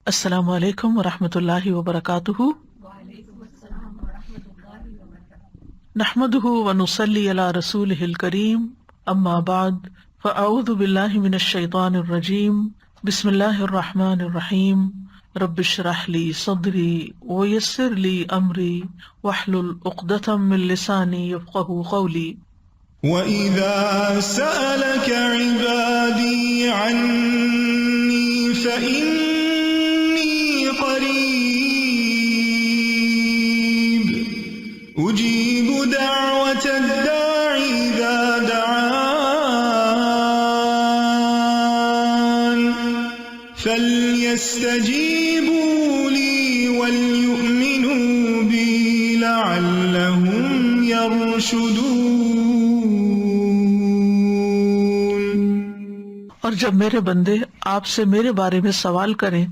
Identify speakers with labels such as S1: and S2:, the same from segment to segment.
S1: السلام علیکم ورحمۃ اللہ وبرکاتہ۔ نحمده ونصلی علی رسولہ الکریم، اما بعد فاعوذ باللہ من الشیطان الرجیم، بسم اللہ الرحمن الرحیم۔ رب اشرح لی صدری ویسر لی امری واحلل عقدۃ من لسانی یفقہوا قولی۔
S2: وَإِذَا سَأَلَكَ عِبَادِي عَنِّي فَإِنِّي قَرِيبٌ أُجِيبُ دَعْوَةَ الدَّاعِ إِذَا دَعَانِ فَلْيَسْتَجِيبُوا لِي وَلْيُؤْمِنُوا بِي لَعَلَّهُمْ يَرْشُدُونَ۔
S1: اور جب میرے بندے آپ سے میرے بارے میں سوال کریں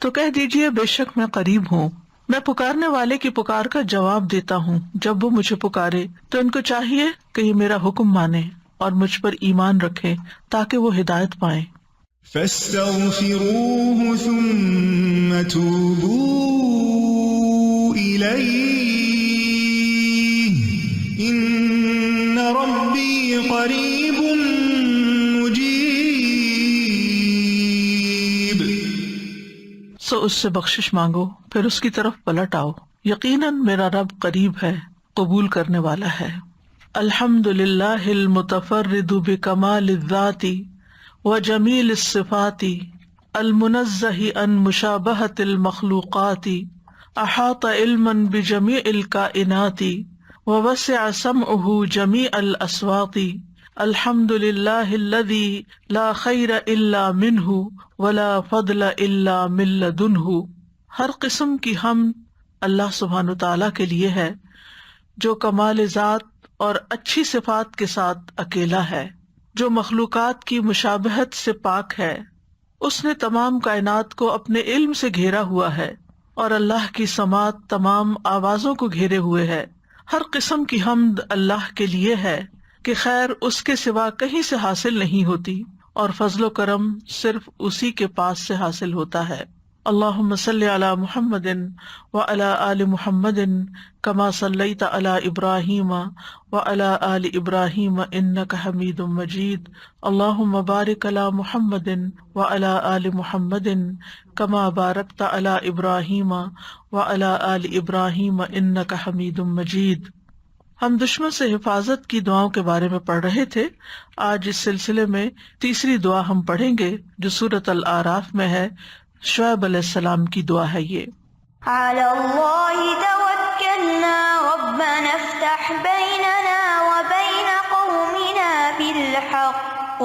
S1: تو کہہ دیجئے بے شک میں قریب ہوں، میں پکارنے والے کی پکار کا جواب دیتا ہوں۔ جب وہ مجھے پکارے تو ان کو چاہیے کہ یہ میرا حکم مانیں اور مجھ پر ایمان رکھیں تاکہ وہ ہدایت پائیں۔
S2: فَاسْتَغْفِرُوهُ ثُمَّ تُوبُوا إِلَيْهِ إِنَّ رَبِّي قَرِيبٌ مُجِيبٌ۔
S1: سو اس سے بخشش مانگو، پھر اس کی طرف پلٹ آؤ، یقیناً میرا رب قریب ہے، قبول کرنے والا ہے۔ الحمد للہ المتفرد بکمال الذات وجمیل الصفات المنزہ عن مشابہۃ المخلوقات، احاط علما بجمیع الکائنات ووسع سمعہ جمیع الاصوات۔ الحمد للہ الذی لا خیر الا منہ ولا فضل الا من لدنہ۔ ہر قسم کی حمد اللہ سبحانہ تعالیٰ کے لیے ہے جو کمال ذات اور اچھی صفات کے ساتھ اکیلا ہے، جو مخلوقات کی مشابہت سے پاک ہے۔ اس نے تمام کائنات کو اپنے علم سے گھیرا ہوا ہے، اور اللہ کی سماعت تمام آوازوں کو گھیرے ہوئے ہے۔ ہر قسم کی حمد اللہ کے لیے ہے کہ خیر اس کے سوا کہیں سے حاصل نہیں ہوتی، اور فضل و کرم صرف اسی کے پاس سے حاصل ہوتا ہے۔ اللہم صلی علی محمد وعلی آل محمد کما صلیت علی ابراہیم وعلی آل ابراہیم انک حمید مجید۔ اللہم بارک علی محمد وعلی آل محمد کما بارکت علی ابراہیم وعلی آل ابراہیم انک حمید مجید۔ ہم دشمن سے حفاظت کی دعاؤں کے بارے میں پڑھ رہے تھے۔ آج اس سلسلے میں تیسری دعا ہم پڑھیں گے جو سورۃ الاعراف میں ہے۔ شعیب علیہ السلام کی دعا ہے یہ۔
S3: علی اللہ توکلنا ربنا افتح بیننا وبین قومنا بالحق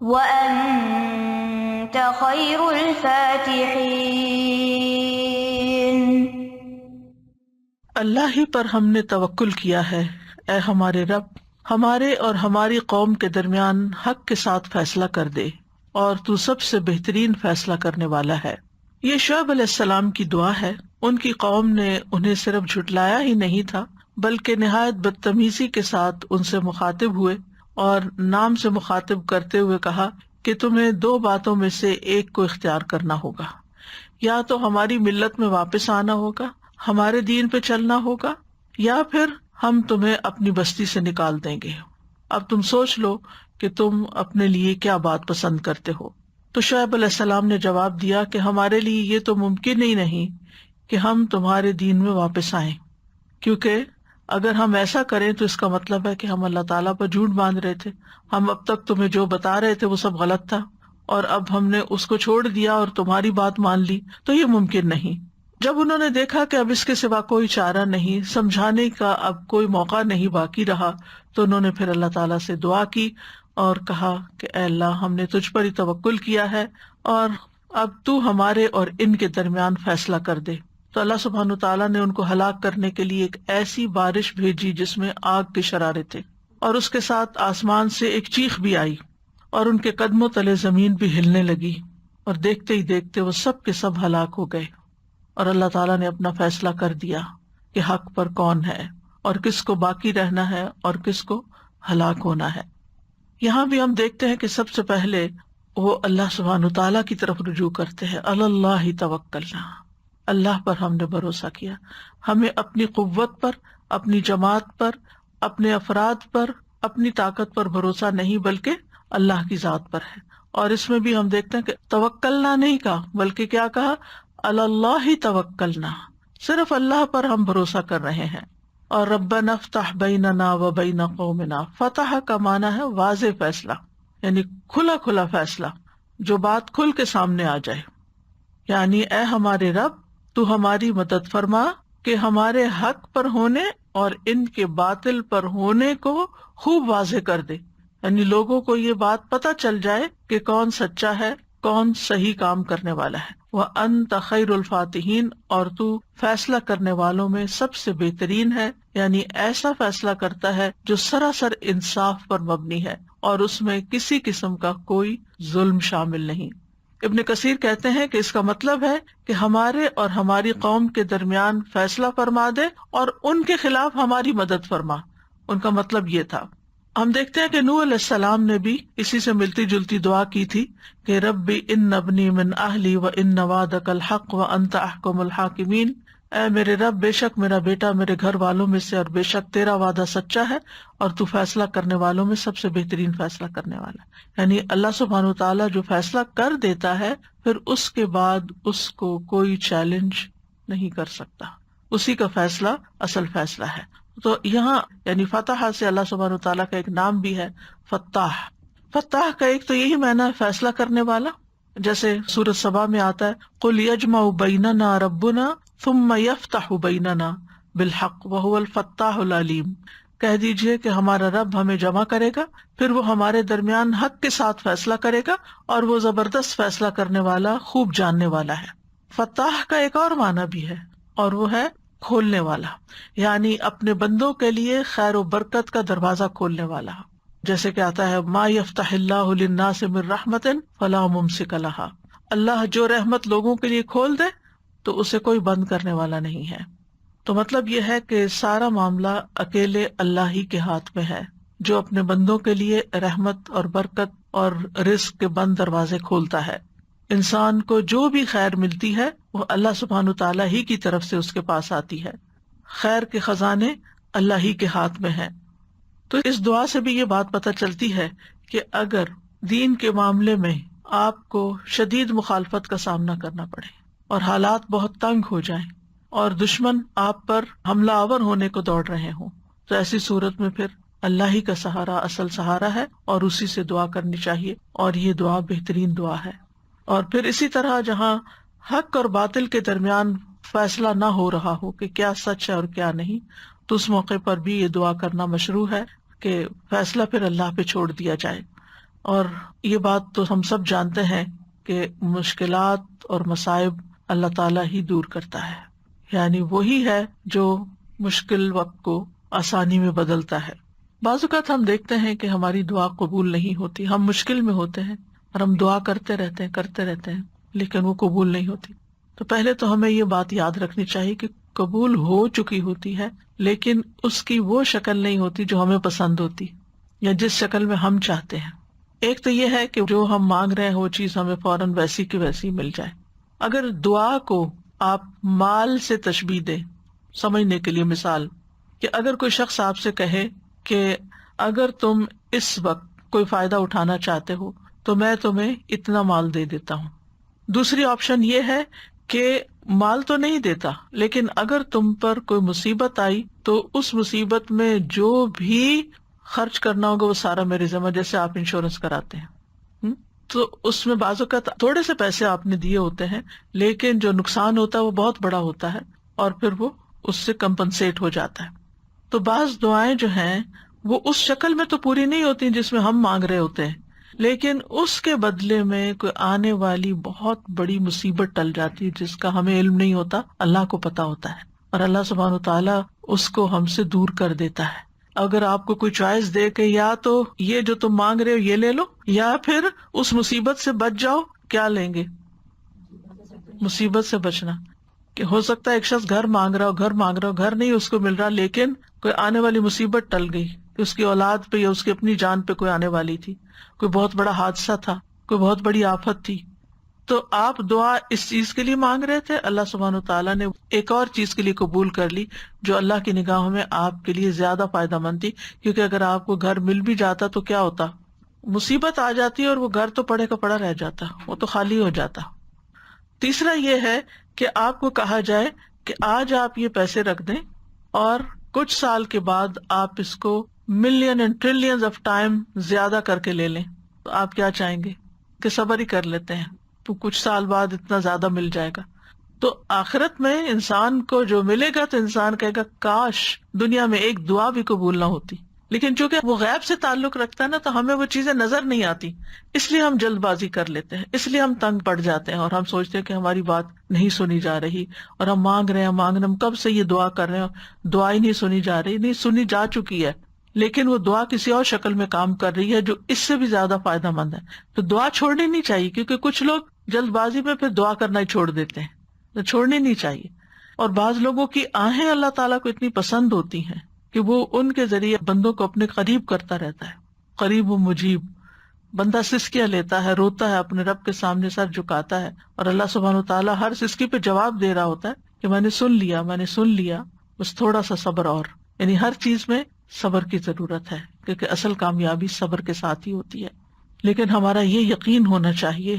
S3: وانت خیر الفاتحین۔
S1: اللہ ہی پر ہم نے توکل کیا ہے، اے ہمارے رب ہمارے اور ہماری قوم کے درمیان حق کے ساتھ فیصلہ کر دے، اور تو سب سے بہترین فیصلہ کرنے والا ہے۔ یہ شعیب علیہ السلام کی دعا ہے۔ ان کی قوم نے انہیں صرف جھٹلایا ہی نہیں تھا بلکہ نہایت بدتمیزی کے ساتھ ان سے مخاطب ہوئے، اور نام سے مخاطب کرتے ہوئے کہا کہ تمہیں دو باتوں میں سے ایک کو اختیار کرنا ہوگا، یا تو ہماری ملت میں واپس آنا ہوگا، ہمارے دین پہ چلنا ہوگا، یا پھر ہم تمہیں اپنی بستی سے نکال دیں گے۔ اب تم سوچ لو کہ تم اپنے لیے کیا بات پسند کرتے ہو۔ تو شعیب علیہ السلام نے جواب دیا کہ ہمارے لیے یہ تو ممکن ہی نہیں کہ ہم تمہارے دین میں واپس آئیں، کیونکہ اگر ہم ایسا کریں تو اس کا مطلب ہے کہ ہم اللہ تعالیٰ پر جھوٹ باندھ رہے تھے۔ ہم اب تک تمہیں جو بتا رہے تھے وہ سب غلط تھا، اور اب ہم نے اس کو چھوڑ دیا اور تمہاری بات مان لی، تو یہ ممکن نہیں۔ جب انہوں نے دیکھا کہ اب اس کے سوا کوئی چارہ نہیں، سمجھانے کا اب کوئی موقع نہیں باقی رہا، تو انہوں نے پھر اللہ تعالیٰ سے دعا کی اور کہا کہ اے اللہ ہم نے تجھ پر ہی توکل کیا ہے، اور اب تو ہمارے اور ان کے درمیان فیصلہ کر دے۔ تو اللہ سبحانہ تعالیٰ نے ان کو ہلاک کرنے کے لیے ایک ایسی بارش بھیجی جس میں آگ کے شرارے تھے، اور اس کے ساتھ آسمان سے ایک چیخ بھی آئی، اور ان کے قدموں تلے زمین بھی ہلنے لگی، اور دیکھتے ہی دیکھتے وہ سب کے سب ہلاک ہو گئے۔ اور اللہ تعالیٰ نے اپنا فیصلہ کر دیا کہ حق پر کون ہے اور کس کو باقی رہنا ہے اور کس کو ہلاک ہونا ہے۔ یہاں بھی ہم دیکھتے ہیں کہ سب سے پہلے وہ اللہ سبحانہ تعالیٰ کی طرف رجوع کرتے ہیں. اللہ توکلنا، اللہ پر ہم نے بھروسہ کیا. ہمیں اپنی قوت پر، اپنی جماعت پر، اپنے افراد پر، اپنی طاقت پر بھروسہ نہیں بلکہ اللہ کی ذات پر ہے. اور اس میں بھی ہم دیکھتے ہیں کہ توکلنا نہیں کہا بلکہ کیا کہا، اللہ توکلنا، صرف اللہ پر ہم بھروسہ کر رہے ہیں. اور ربنا افتح بیننا و بین قومنا، فتح کا معنی ہے واضح فیصلہ، یعنی کھلا کھلا فیصلہ، جو بات کھل کے سامنے آ جائے. یعنی اے ہمارے رب تو ہماری مدد فرما کہ ہمارے حق پر ہونے اور ان کے باطل پر ہونے کو خوب واضح کر دے. یعنی لوگوں کو یہ بات پتہ چل جائے کہ کون سچا ہے، کون صحیح کام کرنے والا ہے. وَأَنْتَ خَيْرُ الْفَاتِحِينَ، اور تو فیصلہ کرنے والوں میں سب سے بہترین ہے. یعنی ایسا فیصلہ کرتا ہے جو سراسر انصاف پر مبنی ہے اور اس میں کسی قسم کا کوئی ظلم شامل نہیں. ابن کثیر کہتے ہیں کہ اس کا مطلب ہے کہ ہمارے اور ہماری قوم کے درمیان فیصلہ فرما دے اور ان کے خلاف ہماری مدد فرما. ان کا مطلب یہ تھا. ہم دیکھتے ہیں کہ نوح علیہ السلام نے بھی اسی سے ملتی جلتی دعا کی تھی کہ ربی ان ابنی من اہلی و ان وعدک الحق و انت احکم الحاکمین، اے میرے رب بے شک میرا بیٹا میرے گھر والوں میں سے اور بے شک تیرا وعدہ سچا ہے اور تو فیصلہ کرنے والوں میں سب سے بہترین فیصلہ کرنے والا ہے. یعنی اللہ سبحانہ وتعالیٰ جو فیصلہ کر دیتا ہے پھر اس کے بعد اس کو کوئی چیلنج نہیں کر سکتا، اسی کا فیصلہ اصل فیصلہ ہے. تو یہاں یعنی فتح سے اللہ سبحانہ وتعالیٰ کا ایک نام بھی ہے فتاح. فتاح کا ایک تو یہی معنی ہے فیصلہ کرنے والا، جیسے سورۃ سبا میں آتا ہے قل یجمع بیننا ربنا ثم یفتح بیننا بالحق وہو الفتاح العلیم، کہہ دیجئے کہ ہمارا رب ہمیں جمع کرے گا، پھر وہ ہمارے درمیان حق کے ساتھ فیصلہ کرے گا اور وہ زبردست فیصلہ کرنے والا، خوب جاننے والا ہے. فتاح کا ایک اور معنی بھی ہے اور وہ ہے کھولنے والا، یعنی اپنے بندوں کے لیے خیر و برکت کا دروازہ کھولنے والا. جیسے کہ آتا ہے ما یفتح اللہ للناس من رحمت فلا ممسک لہا، اللہ جو رحمت لوگوں کے لیے کھول دے تو اسے کوئی بند کرنے والا نہیں ہے. تو مطلب یہ ہے کہ سارا معاملہ اکیلے اللہ ہی کے ہاتھ میں ہے، جو اپنے بندوں کے لیے رحمت اور برکت اور رزق کے بند دروازے کھولتا ہے. انسان کو جو بھی خیر ملتی ہے وہ اللہ سبحانہ تعالیٰ ہی کی طرف سے اس کے پاس آتی ہے. خیر کے خزانے اللہ ہی کے ہاتھ میں ہیں. تو اس دعا سے بھی یہ بات پتہ چلتی ہے کہ اگر دین کے معاملے میں آپ کو شدید مخالفت کا سامنا کرنا پڑے اور حالات بہت تنگ ہو جائیں اور دشمن آپ پر حملہ آور ہونے کو دوڑ رہے ہوں، تو ایسی صورت میں پھر اللہ ہی کا سہارا اصل سہارا ہے اور اسی سے دعا کرنی چاہیے. اور یہ دعا بہترین دعا ہے. اور پھر اسی طرح جہاں حق اور باطل کے درمیان فیصلہ نہ ہو رہا ہو کہ کیا سچ ہے اور کیا نہیں، تو اس موقع پر بھی یہ دعا کرنا مشروع ہے کہ فیصلہ پھر اللہ پہ چھوڑ دیا جائے. اور یہ بات تو ہم سب جانتے ہیں کہ مشکلات اور مصائب اللہ تعالیٰ ہی دور کرتا ہے، یعنی وہی ہے جو مشکل وقت کو آسانی میں بدلتا ہے. بعض اوقات ہم دیکھتے ہیں کہ ہماری دعا قبول نہیں ہوتی، ہم مشکل میں ہوتے ہیں اور ہم دعا کرتے رہتے ہیں لیکن وہ قبول نہیں ہوتی. تو پہلے تو ہمیں یہ بات یاد رکھنی چاہیے کہ قبول ہو چکی ہوتی ہے لیکن اس کی وہ شکل نہیں ہوتی جو ہمیں پسند ہوتی یا جس شکل میں ہم چاہتے ہیں. ایک تو یہ ہے کہ جو ہم مانگ رہے ہیں وہ چیز ہمیں فوراً ویسی کی ویسی مل جائے. اگر دعا کو آپ مال سے تشبیہ دیں سمجھنے کے لیے، مثال کہ اگر کوئی شخص آپ سے کہے کہ اگر تم اس وقت کوئی فائدہ اٹھانا چاہتے ہو تو میں تمہیں اتنا مال دے دیتا ہوں. دوسری آپشن یہ ہے کہ مال تو نہیں دیتا لیکن اگر تم پر کوئی مصیبت آئی تو اس مصیبت میں جو بھی خرچ کرنا ہوگا وہ سارا میرے ذمہ، جیسے آپ انشورنس کراتے ہیں. تو اس میں بعض اوقات تھوڑے سے پیسے آپ نے دیے ہوتے ہیں لیکن جو نقصان ہوتا ہے وہ بہت بڑا ہوتا ہے اور پھر وہ اس سے کمپنسیٹ ہو جاتا ہے. تو بعض دعائیں جو ہیں وہ اس شکل میں تو پوری نہیں ہوتی جس میں ہم مانگ رہے ہوتے ہیں، لیکن اس کے بدلے میں کوئی آنے والی بہت بڑی مصیبت ٹل جاتی ہے جس کا ہمیں علم نہیں ہوتا، اللہ کو پتا ہوتا ہے اور اللہ سبحانہ وتعالیٰ اس کو ہم سے دور کر دیتا ہے. اگر آپ کو کوئی چوائس دے کہ یا تو یہ جو تم مانگ رہے ہو یہ لے لو یا پھر اس مصیبت سے بچ جاؤ، کیا لیں گے؟ مصیبت سے بچنا. کہ ہو سکتا ہے ایک شخص گھر مانگ رہا ہو، گھر نہیں اس کو مل رہا لیکن کوئی آنے والی مصیبت ٹل گئی کہ اس کی اولاد پہ یا اس کی اپنی جان پہ کوئی آنے والی تھی، کوئی بہت بڑا حادثہ تھا کوئی بہت بڑی آفت تھی، تو آپ دعا اس چیز کے لیے مانگ رہے تھے، اللہ سبحانہ تعالیٰ نے ایک اور چیز کے لیے قبول کر لی جو اللہ کی نگاہوں میں آپ کے لیے زیادہ فائدہ مند تھی. کیونکہ اگر آپ کو گھر مل بھی جاتا تو کیا ہوتا، مصیبت آ جاتی اور وہ گھر تو پڑے کا پڑا رہ جاتا، وہ تو خالی ہو جاتا. تیسرا یہ ہے کہ آپ کو کہا جائے کہ آج آپ یہ پیسے رکھ دیں اور کچھ سال کے بعد آپ اس کو million and trillions of time زیادہ کر کے لے لیں، تو آپ کیا چاہیں گے کہ صبر ہی کر لیتے ہیں تو کچھ سال بعد اتنا زیادہ مل جائے گا. تو آخرت میں انسان کو جو ملے گا تو انسان کہے گا کاش دنیا میں ایک دعا بھی قبول نہ ہوتی. لیکن چونکہ وہ غیب سے تعلق رکھتا ہے نا، تو ہمیں وہ چیزیں نظر نہیں آتی، اس لیے ہم جلد بازی کر لیتے ہیں، اس لیے ہم تنگ پڑ جاتے ہیں اور ہم سوچتے ہیں کہ ہماری بات نہیں سنی جا رہی، اور ہم مانگ رہے ہیں ہم کب سے یہ دعا کر رہے ہیں، دعا ہی نہیں سنی جا رہی. نہیں، سنی جا چکی ہے، لیکن وہ دعا کسی اور شکل میں کام کر رہی ہے جو اس سے بھی زیادہ فائدہ مند ہے. تو دعا چھوڑنی نہیں چاہیے، کیونکہ کچھ لوگ جلد بازی میں پھر دعا کرنا ہی چھوڑ دیتے ہیں، تو چھوڑنی نہیں چاہیے. اور بعض لوگوں کی آہیں اللہ تعالیٰ کو اتنی پسند ہوتی ہیں کہ وہ ان کے ذریعے بندوں کو اپنے قریب کرتا رہتا ہے. قریب و مجیب، بندہ سسکیاں لیتا ہے، روتا ہے، اپنے رب کے سامنے سر جھکاتا ہے، اور اللہ سبحانہ وتعالیٰ ہر سسکی پہ جواب دے رہا ہوتا ہے کہ میں نے سن لیا، بس تھوڑا سا صبر. اور یعنی ہر چیز میں صبر کی ضرورت ہے، کیونکہ اصل کامیابی صبر کے ساتھ ہی ہوتی ہے. لیکن ہمارا یہ یقین ہونا چاہیے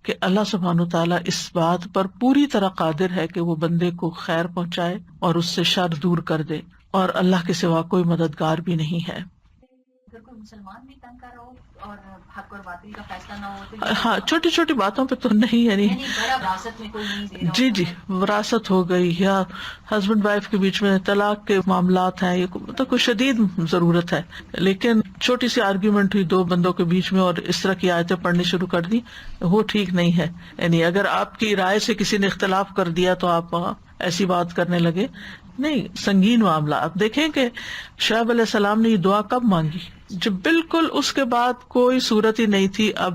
S1: کہ اللہ سبحانہ وتعالیٰ اس بات پر پوری طرح قادر ہے کہ وہ بندے کو خیر پہنچائے اور اس سے شر دور کر دے، اور اللہ کے سوا کوئی مددگار بھی نہیں ہے.
S4: اگر کوئی مسلمان بھی تنگ کر رہا ہو اور حق اور باطل کا فیصلہ نہ ہو تو
S1: ہاں، چھوٹی چھوٹی باتوں پہ تو نہیں، یعنی
S4: بڑا وراثت میں کوئی نہیں دے رہا
S1: جی وراثت ہو گئی یا ہسبینڈ وائف کے بیچ میں طلاق کے معاملات ہیں، یہ تو کوئی شدید ضرورت ہے. لیکن چھوٹی سی آرگیومنٹ ہوئی دو بندوں کے بیچ میں اور اس طرح کی آیتیں پڑھنی شروع کر دی، وہ ٹھیک نہیں ہے. یعنی اگر آپ کی رائے سے کسی نے اختلاف کر دیا تو آپ وہاں ایسی بات کرنے لگے، نہیں، سنگین معاملہ. آپ دیکھیں کہ شعیب علیہ السلام نے یہ دعا کب مانگی؟ جب بالکل اس کے بعد کوئی صورت ہی نہیں تھی اب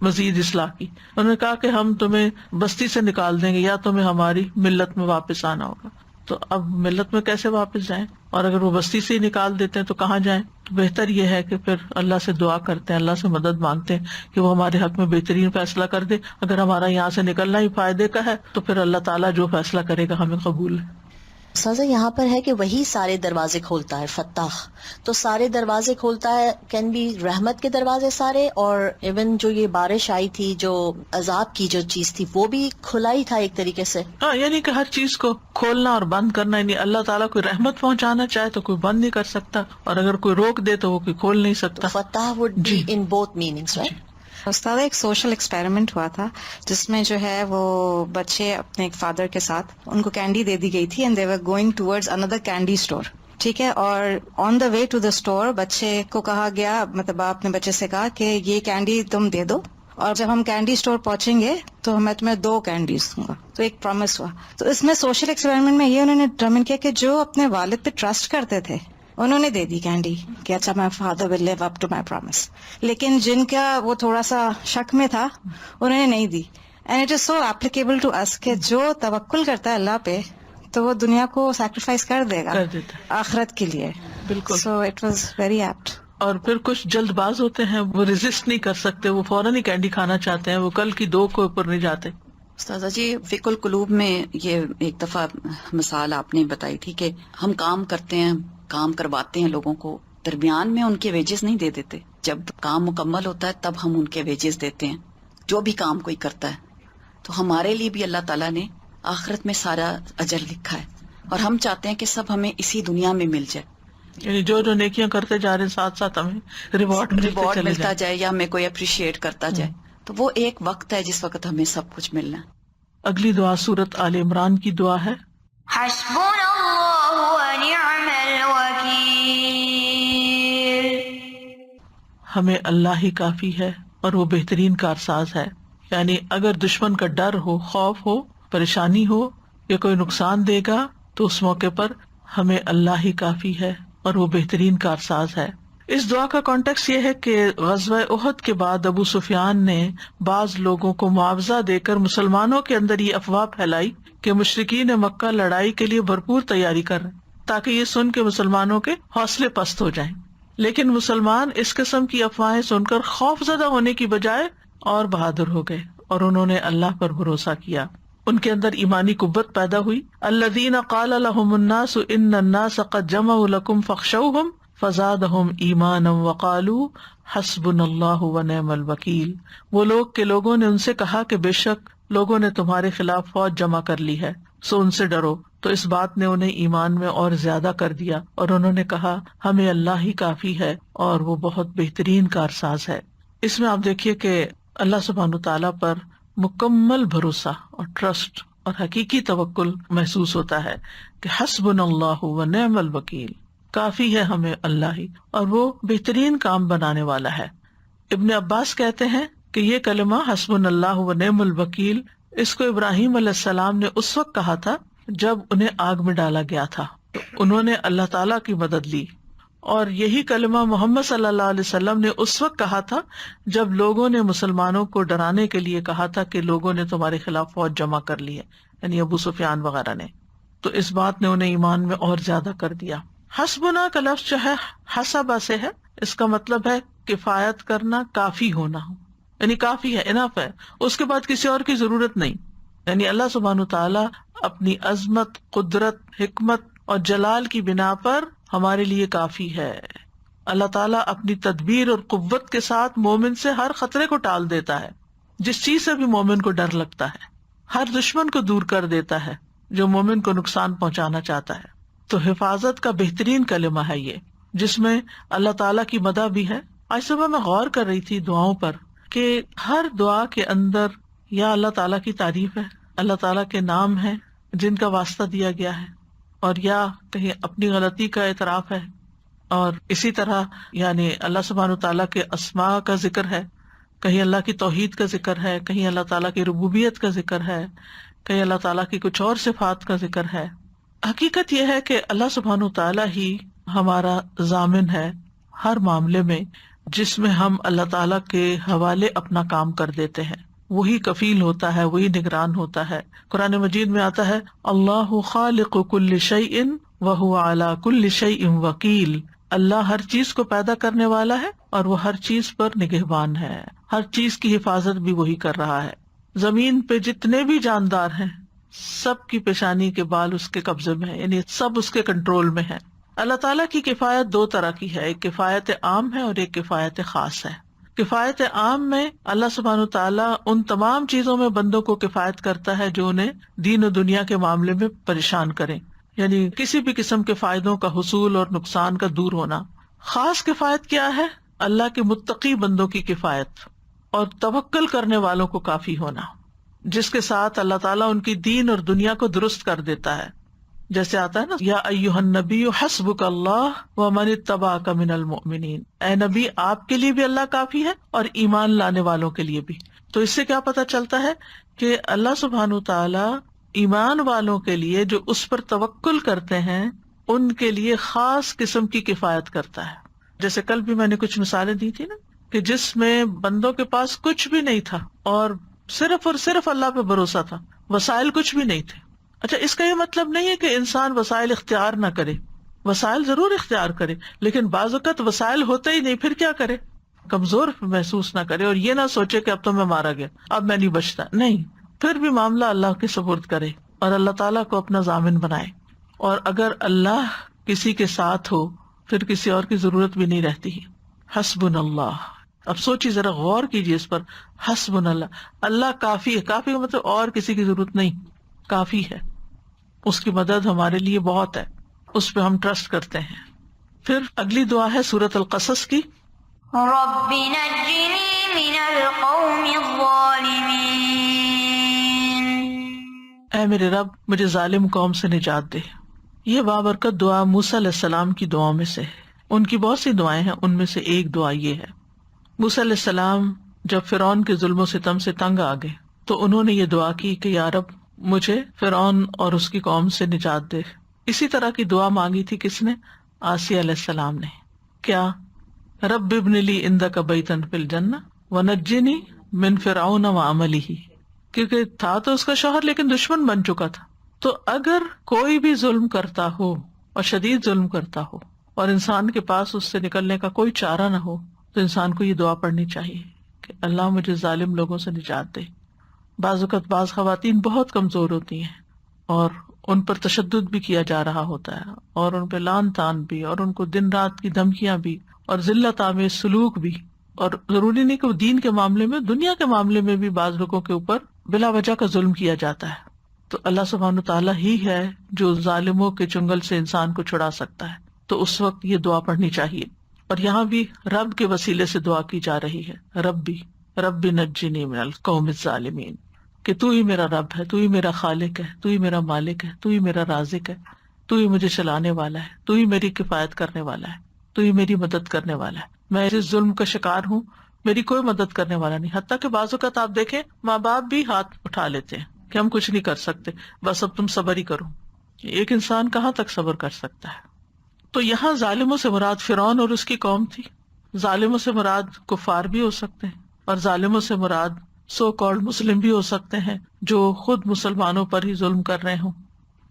S1: مزید اصلاح کی. انہوں نے کہا کہ ہم تمہیں بستی سے نکال دیں گے یا تمہیں ہماری ملت میں واپس آنا ہوگا. تو اب ملت میں کیسے واپس جائیں، اور اگر وہ بستی سے ہی نکال دیتے ہیں تو کہاں جائیں؟ تو بہتر یہ ہے کہ پھر اللہ سے دعا کرتے ہیں، اللہ سے مدد مانگتے ہیں کہ وہ ہمارے حق میں بہترین فیصلہ کر دے. اگر ہمارا یہاں سے نکلنا ہی فائدے کا ہے تو پھر اللہ تعالیٰ جو فیصلہ کرے گا ہمیں قبول ہے.
S5: سازا یہاں پر ہے کہ وہی سارے دروازے کھولتا ہے، فتاح. تو سارے دروازے کھولتا ہے، کین بی رحمت کے دروازے سارے، اور ایون جو یہ بارش آئی تھی، جو عذاب کی جو چیز تھی، وہ بھی کھلا ہی تھا ایک طریقے سے.
S1: ہاں، یعنی کہ ہر چیز کو کھولنا اور بند کرنا، یعنی اللہ تعالیٰ کوئی رحمت پہنچانا چاہے تو کوئی بند نہیں کر سکتا، اور اگر کوئی روک دے تو وہ کوئی کھول نہیں سکتا.
S5: فتح would be in both meanings, right?
S6: استاد ایک سوشل ایکسپیریمنٹ ہوا تھا جس میں جو ہے وہ بچے اپنے ایک فادر کے ساتھ، ان کو کینڈی دے دی گئی تھی and they were going towards another candy store. ٹھیک ہے، اور آن دا وے ٹو دا اسٹور بچے کو کہا گیا، مطلب آپ نے بچے سے کہا کہ یہ کینڈی تم دے دو، اور جب ہم کینڈی اسٹور پہنچیں گے تو میں تمہیں 2 کینڈیز دوں گا. تو ایک پرومس ہوا. تو اس میں سوشل ایکسپیریمنٹ میں یہ انہوں نے ڈٹرمن کیا کہ جو اپنے والد پہ ٹرسٹ کرتے تھے انہوں نے دے دی کینڈی کہ اچھا my father will live up to my promise. لیکن جن کا وہ تھوڑا سا شک میں تھا انہوں نے نہیں دی. And it is so applicable to اس کہ جو توکل کرتا ہے اللہ پہ تو وہ دنیا کو سیکریفائس کر دے گا آخرت کے لیے.
S1: بالکل.
S6: So it was very apt.
S1: اور پھر کچھ جلد باز ہوتے ہیں، وہ ریزسٹ نہیں کر سکتے، وہ فوراً ہی کینڈی کھانا چاہتے ہیں، وہ کل کی 2 کو اوپر نہیں جاتے.
S7: استاذہ جی، فقہ القلوب میں یہ ایک دفعہ مثال آپ نے بتائی تھی کہ ہم کام کرتے ہیں، کام کرواتے ہیں لوگوں کو، درمیان میں ان کے ویجز نہیں دے دیتے. جب کام مکمل ہوتا ہے تب ہم ان کے ویجز دیتے ہیں، جو بھی کام کوئی کرتا ہے. تو ہمارے لیے بھی اللہ تعالیٰ نے آخرت میں سارا اجر لکھا ہے، اور ہم چاہتے ہیں کہ سب ہمیں اسی دنیا میں مل جائے،
S1: یعنی جو نیکیاں کرتے جا رہے ہیں ساتھ ساتھ ہمیں ریوارڈ
S7: ملتا جائے یا ہمیں کوئی اپریشیٹ کرتا جائے. تو وہ ایک وقت ہے جس وقت ہمیں سب کچھ ملنا ہے.
S1: اگلی دعا سورت آل عمران کی دعا ہے.
S3: حسبنا اللہ ونعم الوکیل.
S1: ہمیں اللہ ہی کافی ہے اور وہ بہترین کارساز ہے. یعنی اگر دشمن کا ڈر ہو، خوف ہو، پریشانی ہو یا کوئی نقصان دے گا تو اس موقع پر ہمیں اللہ ہی کافی ہے اور وہ بہترین کارساز ہے. اس دعا کا کانٹیکس یہ ہے کہ غزوہ احد کے بعد ابو سفیان نے بعض لوگوں کو معاوضہ دے کر مسلمانوں کے اندر یہ افواہ پھیلائی کہ مشرکین مکہ لڑائی کے لیے بھرپور تیاری کر رہے ہیں، تاکہ یہ سن کے مسلمانوں کے حوصلے پست ہو جائیں. لیکن مسلمان اس قسم کی افواہیں سن کر خوف زدہ ہونے کی بجائے اور بہادر ہو گئے اور انہوں نے اللہ پر بھروسہ کیا. ان کے اندر ایمانی قوت پیدا ہوئی. الذین قال لهم الناس ان الناس قد جمعوا لكم فاخشوهم فزادهم ایمانا وقالوا حسبنا اللہ ونعم الوکیل. وہ لوگ کہ لوگوں نے ان سے کہا کہ بے شک لوگوں نے تمہارے خلاف فوج جمع کر لی ہے سو ان سے ڈرو، تو اس بات نے انہیں ایمان میں اور زیادہ کر دیا اور انہوں نے کہا ہمیں اللہ ہی کافی ہے اور وہ بہت بہترین کارساز ہے. اس میں آپ دیکھیے کہ اللہ سبحانہ تعالیٰ پر مکمل بھروسہ اور ٹرسٹ اور حقیقی توکل محسوس ہوتا ہے کہ حسبنا اللہ ونعم الوکیل، کافی ہے ہمیں اللہ ہی اور وہ بہترین کام بنانے والا ہے. ابن عباس کہتے ہیں کہ یہ کلمہ حسبنا اللہ ونعم الوکیل اس کو ابراہیم علیہ السلام نے اس وقت کہا تھا جب انہیں آگ میں ڈالا گیا تھا، تو انہوں نے اللہ تعالیٰ کی مدد لی. اور یہی کلمہ محمد صلی اللہ علیہ وسلم نے اس وقت کہا تھا جب لوگوں نے مسلمانوں کو ڈرانے کے لیے کہا تھا کہ لوگوں نے تمہارے خلاف فوج جمع کر لی ہے، یعنی ابو سفیان وغیرہ نے. تو اس بات نے انہیں ایمان میں اور زیادہ کر دیا. حسبنا کا لفظ جو ہے حسبہ سے ہے، اس کا مطلب ہے کفایت کرنا، کافی ہونا، یعنی کافی ہے، انف ہے، اس کے بعد کسی اور کی ضرورت نہیں. یعنی اللہ سبحانہ تعالیٰ اپنی عظمت، قدرت، حکمت اور جلال کی بنا پر ہمارے لیے کافی ہے. اللہ تعالیٰ اپنی تدبیر اور قوت کے ساتھ مومن سے ہر خطرے کو ٹال دیتا ہے. جس چیز سے بھی مومن کو ڈر لگتا ہے، ہر دشمن کو دور کر دیتا ہے جو مومن کو نقصان پہنچانا چاہتا ہے. تو حفاظت کا بہترین کلمہ ہے یہ، جس میں اللہ تعالیٰ کی مدح بھی ہے. آج صبح میں غور کر رہی تھی دعاؤں پر کہ ہر دعا کے اندر یا اللہ تعالیٰ کی تعریف ہے، اللہ تعالیٰ کے نام ہیں جن کا واسطہ دیا گیا ہے، اور یا کہیں اپنی غلطی کا اعتراف ہے، اور اسی طرح یعنی اللہ سبحانہ تعالیٰ کے اسماء کا ذکر ہے، کہیں اللہ کی توحید کا ذکر ہے، کہیں اللہ تعالیٰ کی ربوبیت کا ذکر ہے، کہیں اللہ تعالیٰ کی کچھ اور صفات کا ذکر ہے. حقیقت یہ ہے کہ اللہ سبحانہ تعالیٰ ہی ہمارا ضامن ہے ہر معاملے میں، جس میں ہم اللہ تعالیٰ کے حوالے اپنا کام کر دیتے ہیں. وہی کفیل ہوتا ہے، وہی نگران ہوتا ہے. قرآن مجید میں آتا ہے اللہ خالق کل شیء وہو علی کل شیء وکیل. اللہ ہر چیز کو پیدا کرنے والا ہے اور وہ ہر چیز پر نگہبان ہے، ہر چیز کی حفاظت بھی وہی کر رہا ہے. زمین پہ جتنے بھی جاندار ہیں سب کی پیشانی کے بال اس کے قبضے میں ہے، یعنی سب اس کے کنٹرول میں ہے. اللہ تعالیٰ کی کفایت دو طرح کی ہے، ایک کفایت عام ہے اور ایک کفایت خاص ہے. کفایت عام میں اللہ سبحانہ تعالیٰ ان تمام چیزوں میں بندوں کو کفایت کرتا ہے جو انہیں دین و دنیا کے معاملے میں پریشان کریں، یعنی کسی بھی قسم کے فائدوں کا حصول اور نقصان کا دور ہونا. خاص کفایت کیا ہے؟ اللہ کے متقی بندوں کی کفایت اور توکل کرنے والوں کو کافی ہونا، جس کے ساتھ اللہ تعالیٰ ان کی دین اور دنیا کو درست کر دیتا ہے. جیسے آتا ہے نا یا ایھا النبی حسبک اللہ ومن اتبعک من المؤمنین، اے نبی آپ کے لیے بھی اللہ کافی ہے اور ایمان لانے والوں کے لیے بھی. تو اس سے کیا پتہ چلتا ہے کہ اللہ سبحانہ تعالیٰ ایمان والوں کے لیے جو اس پر توکل کرتے ہیں ان کے لیے خاص قسم کی کفایت کرتا ہے. جیسے کل بھی میں نے کچھ مثالیں دی تھی نا کہ جس میں بندوں کے پاس کچھ بھی نہیں تھا اور صرف اللہ پہ بھروسہ تھا، وسائل کچھ بھی نہیں تھے. اچھا، اس کا یہ مطلب نہیں ہے کہ انسان وسائل اختیار نہ کرے، وسائل ضرور اختیار کرے، لیکن بعض اوقات وسائل ہوتے ہی نہیں، پھر کیا کرے؟ کمزور محسوس نہ کرے اور یہ نہ سوچے کہ اب تو میں مارا گیا، اب میں نہیں بچتا. نہیں، پھر بھی معاملہ اللہ کے سپرد کرے اور اللہ تعالیٰ کو اپنا ضامن بنائے. اور اگر اللہ کسی کے ساتھ ہو پھر کسی اور کی ضرورت بھی نہیں رہتی. حسبنا اللہ. اب سوچیے، ذرا غور کیجیے اس پر. حسبنا اللہ، اللہ کافی ہے. کافی کا مطلب اور کسی کی ضرورت نہیں، کافی ہے. اس کی مدد ہمارے لیے بہت ہے، اس پہ ہم ٹرسٹ کرتے ہیں. پھر اگلی دعا ہے سورۃ القصص کی.
S3: رب نجنی من القوم الظالمین.
S1: اے میرے رب مجھے ظالم قوم سے نجات دے. یہ بابرکت دعا موسیٰ علیہ السلام کی دعاؤں میں سے ہے. ان کی بہت سی دعائیں ہیں، ان میں سے ایک دعا یہ ہے. موسیٰ علیہ السلام جب فرعون کے ظلم و ستم سے تنگ آ گئے تو انہوں نے یہ دعا کی کہ یا رب مجھے فرعون اور اس کی قوم سے نجات دے. اسی طرح کی دعا مانگی تھی کس نے؟ آسیہ علیہ السلام نے. کیا؟ رب ابن لی عندک بیتا فی الجنہ ونجنی من فرعون وعملہ. کیونکہ تھا تو اس کا شوہر لیکن دشمن بن چکا تھا. تو اگر کوئی بھی ظلم کرتا ہو اور شدید ظلم کرتا ہو اور انسان کے پاس اس سے نکلنے کا کوئی چارہ نہ ہو تو انسان کو یہ دعا پڑھنی چاہیے کہ کہ اللہ مجھے ظالم لوگوں سے نجات دے۔ بعض اوقات بعض خواتین بہت کمزور ہوتی ہیں اور ان پر تشدد بھی کیا جا رہا ہوتا ہے، اور ان پہ لعن طعن بھی، اور ان کو دن رات کی دھمکیاں بھی، اور ذلت آمیز سلوک بھی، اور ضروری نہیں کہ وہ دین کے معاملے میں، دنیا کے معاملے میں بھی بعض لوگوں کے اوپر بلا وجہ کا ظلم کیا جاتا ہے۔ تو اللہ سبحانہ تعالیٰ ہی ہے جو ظالموں کے چنگل سے انسان کو چھڑا سکتا ہے، تو اس وقت یہ دعا پڑھنی چاہیے۔ اور یہاں بھی رب کے وسیلے سے دعا کی جا رہی ہے، رب نجنی من القوم الظالمین، کہ تو ہی میرا رب ہے، تو ہی میرا خالق ہے، تو ہی میرا مالک ہے، تو ہی میرا رازق ہے، تو ہی مجھے چلانے والا ہے، تو ہی میری کفایت کرنے والا ہے، تو ہی میری مدد کرنے والا ہے۔ میں اس ظلم کا شکار ہوں، میری کوئی مدد کرنے والا نہیں۔ حتیٰ کہ بعض اوقات آپ دیکھیں ماں باپ بھی ہاتھ اٹھا لیتے ہیں کہ ہم کچھ نہیں کر سکتے، بس اب تم صبر ہی کرو۔ ایک انسان کہاں تک صبر کر سکتا ہے؟ تو یہاں ظالموں سے مراد فرعون اور اس کی قوم تھی، ظالموں سے مراد کفار بھی ہو سکتے ہیں، اور ظالموں سے مراد سو کالڈ مسلم بھی ہو سکتے ہیں جو خود مسلمانوں پر ہی ظلم کر رہے ہوں۔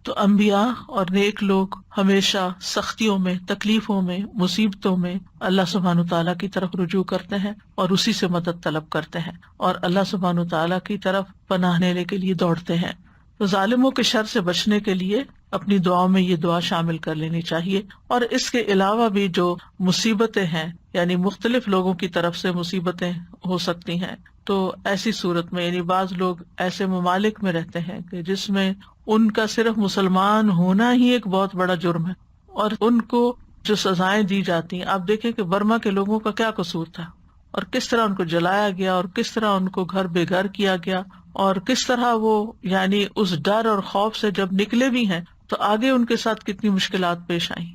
S1: تو انبیاء اور نیک لوگ ہمیشہ سختیوں میں، تکلیفوں میں، مصیبتوں میں اللہ سبحانہ تعالیٰ کی طرف رجوع کرتے ہیں اور اسی سے مدد طلب کرتے ہیں، اور اللہ سبحانہ تعالیٰ کی طرف پناہ لینے کے لیے دوڑتے ہیں۔ تو ظالموں کے شر سے بچنے کے لیے اپنی دعاؤں میں یہ دعا شامل کر لینی چاہیے۔ اور اس کے علاوہ بھی جو مصیبتیں ہیں، یعنی مختلف لوگوں کی طرف سے مصیبتیں ہو سکتی ہیں، تو ایسی صورت میں، یعنی بعض لوگ ایسے ممالک میں رہتے ہیں کہ جس میں ان کا صرف مسلمان ہونا ہی ایک بہت بڑا جرم ہے، اور ان کو جو سزائیں دی جاتی ہیں، آپ دیکھیں کہ برما کے لوگوں کا کیا قصور تھا، اور کس طرح ان کو جلایا گیا، اور کس طرح ان کو گھر بے گھر کیا گیا، اور کس طرح وہ یعنی اس ڈر اور خوف سے جب نکلے بھی ہیں تو آگے ان کے ساتھ کتنی مشکلات پیش آئیں۔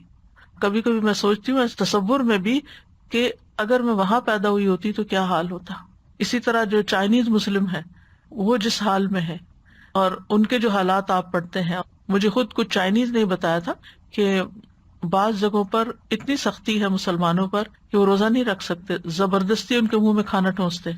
S1: کبھی کبھی میں سوچتی ہوں اس تصور میں بھی کہ اگر میں وہاں پیدا ہوئی ہوتی تو کیا حال ہوتا۔ اسی طرح جو چائنیز مسلم ہیں وہ جس حال میں ہے، اور ان کے جو حالات آپ پڑھتے ہیں، مجھے خود کچھ چائنیز نے بتایا تھا کہ بعض جگہوں پر اتنی سختی ہے مسلمانوں پر کہ وہ روزہ نہیں رکھ سکتے، زبردستی ان کے منہ میں کھانا ٹھونستے،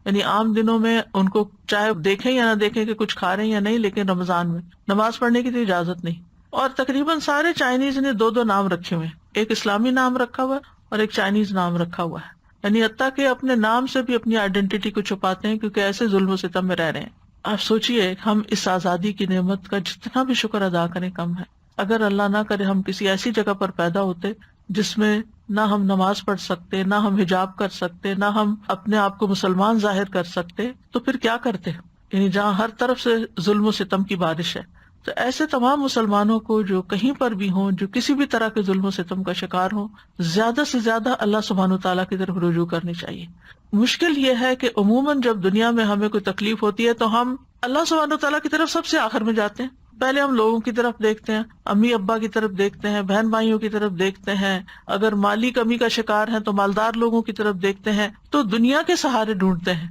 S1: یعنی عام دنوں میں ان کو چاہے دیکھیں یا نہ دیکھیں کہ کچھ کھا رہے ہیں یا نہیں، لیکن رمضان میں نماز پڑھنے کی تو اجازت نہیں۔ اور تقریباً سارے چائنیز نے دو نام رکھے ہوئے، ایک اسلامی نام رکھا ہوا ہے اور ایک چائنیز نام رکھا ہوا ہے، یعنی حتیٰ کہ اپنے نام سے بھی اپنی آئیڈینٹی کو چھپاتے ہیں کیونکہ ایسے ظلم و ستم میں رہ رہے ہیں۔ آپ سوچئے ہم اس آزادی کی نعمت کا جتنا بھی شکر ادا کریں کم ہے۔ اگر اللہ نہ کرے ہم کسی ایسی جگہ پر پیدا ہوتے جس میں نہ ہم نماز پڑھ سکتے، نہ ہم حجاب کر سکتے، نہ ہم اپنے آپ کو مسلمان ظاہر کر سکتے، تو پھر کیا کرتے؟ یعنی جہاں ہر طرف سے ظلم و ستم کی بارش ہے۔ تو ایسے تمام مسلمانوں کو جو کہیں پر بھی ہوں، جو کسی بھی طرح کے ظلم و ستم کا شکار ہوں، زیادہ سے زیادہ اللہ سبحانہ تعالیٰ کی طرف رجوع کرنی چاہیے۔ مشکل یہ ہے کہ عموماً جب دنیا میں ہمیں کوئی تکلیف ہوتی ہے تو ہم اللہ سبحانہ تعالیٰ کی طرف سب سے آخر میں جاتے ہیں۔ پہلے ہم لوگوں کی طرف دیکھتے ہیں، امی ابا کی طرف دیکھتے ہیں، بہن بھائیوں کی طرف دیکھتے ہیں، اگر مالی کمی کا شکار ہیں تو مالدار لوگوں کی طرف دیکھتے ہیں، تو دنیا کے سہارے ڈھونڈتے ہیں۔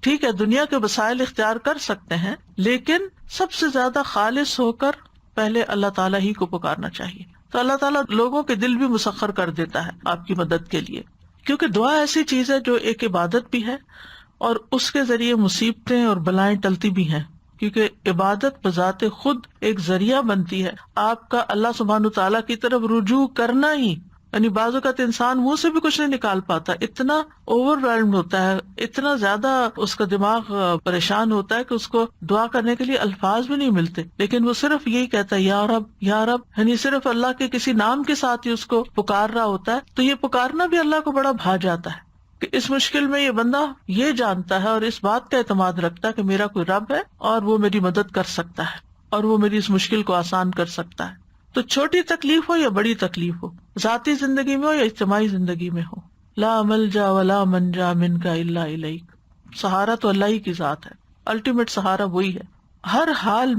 S1: ٹھیک ہے، دنیا کے وسائل اختیار کر سکتے ہیں، لیکن سب سے زیادہ خالص ہو کر پہلے اللہ تعالیٰ ہی کو پکارنا چاہیے۔ تو اللہ تعالیٰ لوگوں کے دل بھی مسخر کر دیتا ہے آپ کی مدد کے لیے، کیونکہ دعا ایسی چیز ہے جو ایک عبادت بھی ہے، اور اس کے ذریعے مصیبتیں اور بلائیں ٹلتی بھی ہیں، کیونکہ عبادت بذات خود ایک ذریعہ بنتی ہے آپ کا اللہ سبحانہ تعالیٰ کی طرف رجوع کرنا ہی۔ یعنی بعض اوقات انسان منہ سے بھی کچھ نہیں نکال پاتا، اتنا اوور ویلڈ ہوتا ہے، اتنا زیادہ اس کا دماغ پریشان ہوتا ہے کہ اس کو دعا کرنے کے لیے الفاظ بھی نہیں ملتے، لیکن وہ صرف یہی کہتا ہے یا رب یا رب، یعنی صرف اللہ کے کسی نام کے ساتھ ہی اس کو پکار رہا ہوتا ہے۔ تو یہ پکارنا بھی اللہ کو بڑا بھا جاتا ہے کہ اس مشکل میں یہ بندہ یہ جانتا ہے اور اس بات کا اعتماد رکھتا ہے کہ میرا کوئی رب ہے اور وہ میری مدد کر سکتا ہے اور وہ میری اس مشکل کو آسان کر سکتا ہے۔ تو چھوٹی تکلیف ہو یا بڑی تکلیف ہو، ذاتی زندگی میں ہو یا اجتماعی زندگی میں ہو، لا ملجا ولا منجا منک الا الیک، سہارا تو اللہ ہی کی ذات ہے، الٹیمیٹ سہارا وہی ہے۔ ہر حال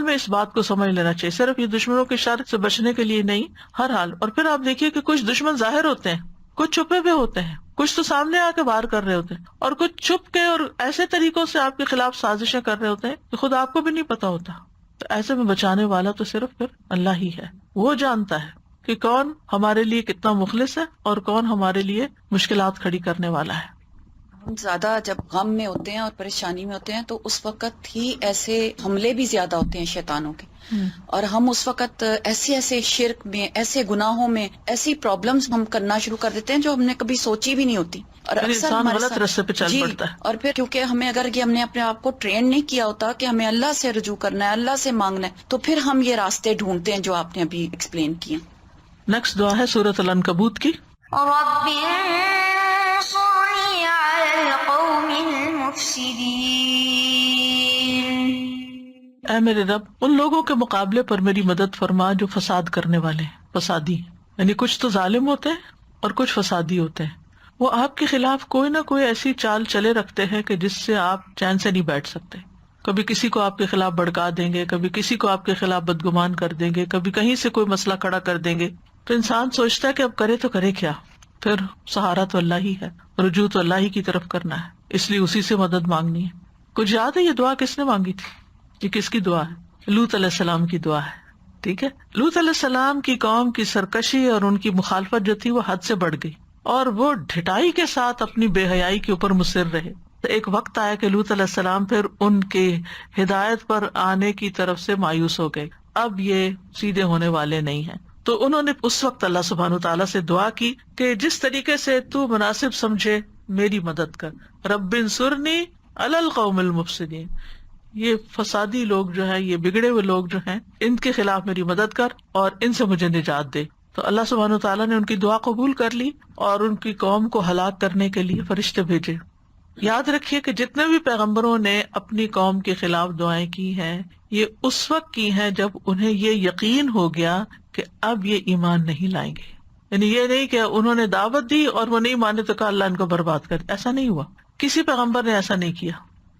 S1: میں اس بات کو سمجھ لینا چاہیے، صرف یہ دشمنوں کے شر سے بچنے کے لیے نہیں، ہر حال۔ اور پھر آپ دیکھیے کہ کچھ دشمن ظاہر ہوتے ہیں، کچھ چھپے ہوئے ہوتے ہیں، کچھ تو سامنے آ کے وار کر رہے ہوتے ہیں، اور کچھ چھپ کے اور ایسے طریقوں سے آپ کے خلاف سازشیں کر رہے ہوتے ہیں کہ خود آپ کو بھی نہیں پتا ہوتا۔ تو ایسے میں بچانے والا تو صرف پھر اللہ ہی ہے، وہ جانتا ہے کہ کون ہمارے لیے کتنا مخلص ہے اور کون ہمارے لیے مشکلات کھڑی کرنے والا ہے۔
S7: ہم زیادہ جب غم میں ہوتے ہیں اور پریشانی میں ہوتے ہیں تو اس وقت ہی ایسے حملے بھی زیادہ ہوتے ہیں شیطانوں کے، اور ہم اس وقت ایسے شرک میں، ایسے گناہوں میں، ایسی پرابلمز ہم کرنا شروع کر دیتے ہیں جو ہم نے کبھی سوچی بھی نہیں ہوتی، اور
S1: پھر
S7: اکثر
S1: انسان
S7: ہمارے
S1: غلط
S7: ساتھ-
S1: راستے پہ چل
S7: جی،
S1: پڑتا ہے.
S7: اور پھر کیونکہ ہم نے اپنے آپ کو ٹرین نہیں کیا ہوتا کہ ہمیں اللہ سے رجوع کرنا ہے، اللہ سے مانگنا ہے، تو پھر ہم یہ راستے ڈھونڈتے ہیں جو آپ نے ابھی ایکسپلین کیے.
S1: نیکسٹ دعا ہے سورۃ العنکبوت کی.
S3: رب انصرني على القوم المفسدين.
S1: اے میرے رب ان لوگوں کے مقابلے پر میری مدد فرما جو فساد کرنے والے ہیں، فسادی ہیں. یعنی کچھ تو ظالم ہوتے ہیں اور کچھ فسادی ہوتے ہیں. وہ آپ کے خلاف کوئی نہ کوئی ایسی چال چلے رکھتے ہیں کہ جس سے آپ چین سے نہیں بیٹھ سکتے. کبھی کسی کو آپ کے خلاف بھڑکا دیں گے، کبھی کسی کو آپ کے خلاف بدگمان کر دیں گے، کبھی کہیں سے کوئی مسئلہ کھڑا کر دیں گے. تو انسان سوچتا ہے کہ اب کرے تو کرے کیا، پھر سہارا تو اللہ ہی ہے، رجوع تو اللہ ہی کی طرف کرنا ہے، اس لیے اسی سے مدد مانگنی ہے. کچھ یاد ہے یہ دعا کس نے مانگی تھی؟ یہ کس کی دعا ہے؟ لوط علیہ السلام کی دعا ہے. ٹھیک ہے، لوط علیہ السلام کی قوم کی سرکشی اور ان کی مخالفت جو تھی وہ حد سے بڑھ گئی، اور وہ ڈھٹائی کے ساتھ اپنی بے حیائی کے اوپر مصر رہے. تو ایک وقت آیا کہ لوط علیہ السلام پھر ان کے ہدایت پر آنے کی طرف سے مایوس ہو گئے، اب یہ سیدھے ہونے والے نہیں ہیں. تو انہوں نے اس وقت اللہ سبحانہ وتعالیٰ سے دعا کی کہ جس طریقے سے تو مناسب سمجھے میری مدد کر. رب انصرنی علی القوم المفسدین، یہ فسادی لوگ جو ہیں، یہ بگڑے ہوئے لوگ جو ہیں، ان کے خلاف میری مدد کر اور ان سے مجھے نجات دے. تو اللہ سبحانہ وتعالیٰ نے ان کی دعا قبول کر لی اور ان کی قوم کو ہلاک کرنے کے لیے فرشتے بھیجے. یاد رکھیے کہ جتنے بھی پیغمبروں نے اپنی قوم کے خلاف دعائیں کی ہیں یہ اس وقت کی ہیں جب انہیں یہ یقین ہو گیا کہ اب یہ ایمان نہیں لائیں گے. یعنی یہ نہیں کہ انہوں نے دعوت دی اور وہ نہیں مانے تو کہا اللہ ان کو برباد کر دے، ایسا نہیں ہوا. کسی پیغمبر نے ایسا نہیں کیا.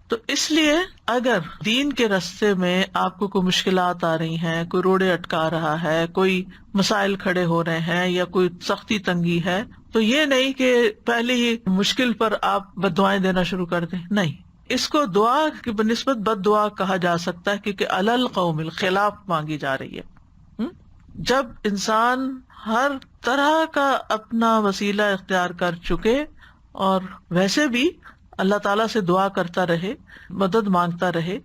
S1: تو اس لیے اگر دین کے راستے میں آپ کو کوئی مشکلات آ رہی ہیں، کوئی روڑے اٹکا رہا ہے، کوئی مسائل کھڑے ہو رہے ہیں یا کوئی سختی تنگی ہے، تو یہ نہیں کہ پہلے ہی مشکل پر آپ بد دعائیں دینا شروع کر دیں. نہیں، اس کو دعا کی بنسبت بد دعا کہا جا سکتا ہے کیونکہ علی القوم الخلاف مانگی جا رہی ہے. جب انسان ہر طرح کا اپنا وسیلہ اختیار کر چکے اور ویسے بھی اللہ تعالیٰ سے دعا کرتا رہے، مدد مانگتا رہے،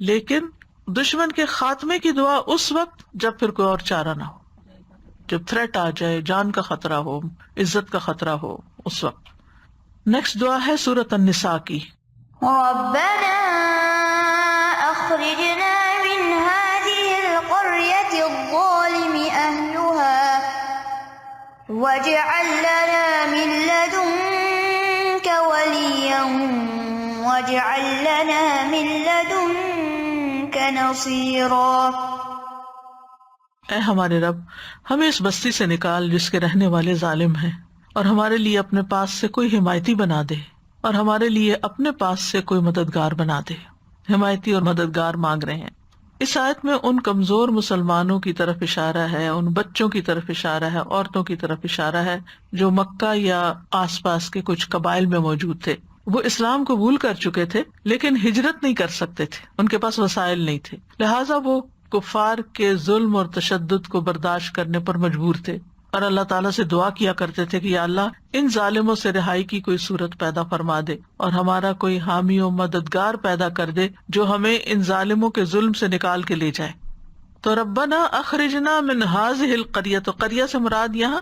S1: لیکن دشمن کے خاتمے کی دعا اس وقت جب پھر کوئی اور چارہ نہ ہو، جب تھریٹ آ جائے، جان کا خطرہ ہو، عزت کا خطرہ ہو، اس وقت. نیکسٹ دعا ہے سورۃ النساء کی.
S3: ربنا أخرجنا من هذه القرية الظالم أهلها واجعل لنا من لدنك وليا واجعل لنا من لدنك نصيرا.
S1: اے ہمارے رب، ہمیں اس بستی سے نکال جس کے رہنے والے ظالم ہیں، اور ہمارے لیے اپنے پاس سے کوئی حمایتی بنا دے، اور ہمارے لیے اپنے پاس سے کوئی مددگار بنا دے. حمایتی اور مددگار مانگ رہے ہیں. اس آیت میں ان کمزور مسلمانوں کی طرف اشارہ ہے، ان بچوں کی طرف اشارہ ہے، عورتوں کی طرف اشارہ ہے جو مکہ یا آس پاس کے کچھ قبائل میں موجود تھے. وہ اسلام قبول کر چکے تھے لیکن ہجرت نہیں کر سکتے تھے، ان کے پاس وسائل نہیں تھے، لہٰذا وہ کفار کے ظلم اور تشدد کو برداشت کرنے پر مجبور تھے، اور اللہ تعالیٰ سے دعا کیا کرتے تھے کہ یا اللہ ان ظالموں سے رہائی کی کوئی صورت پیدا فرما دے اور ہمارا کوئی حامی و مددگار پیدا کر دے جو ہمیں ان ظالموں کے ظلم سے نکال کے لے جائے. تو ربنا اخرجنا من هذه القریہ، تو قریہ سے مراد یہاں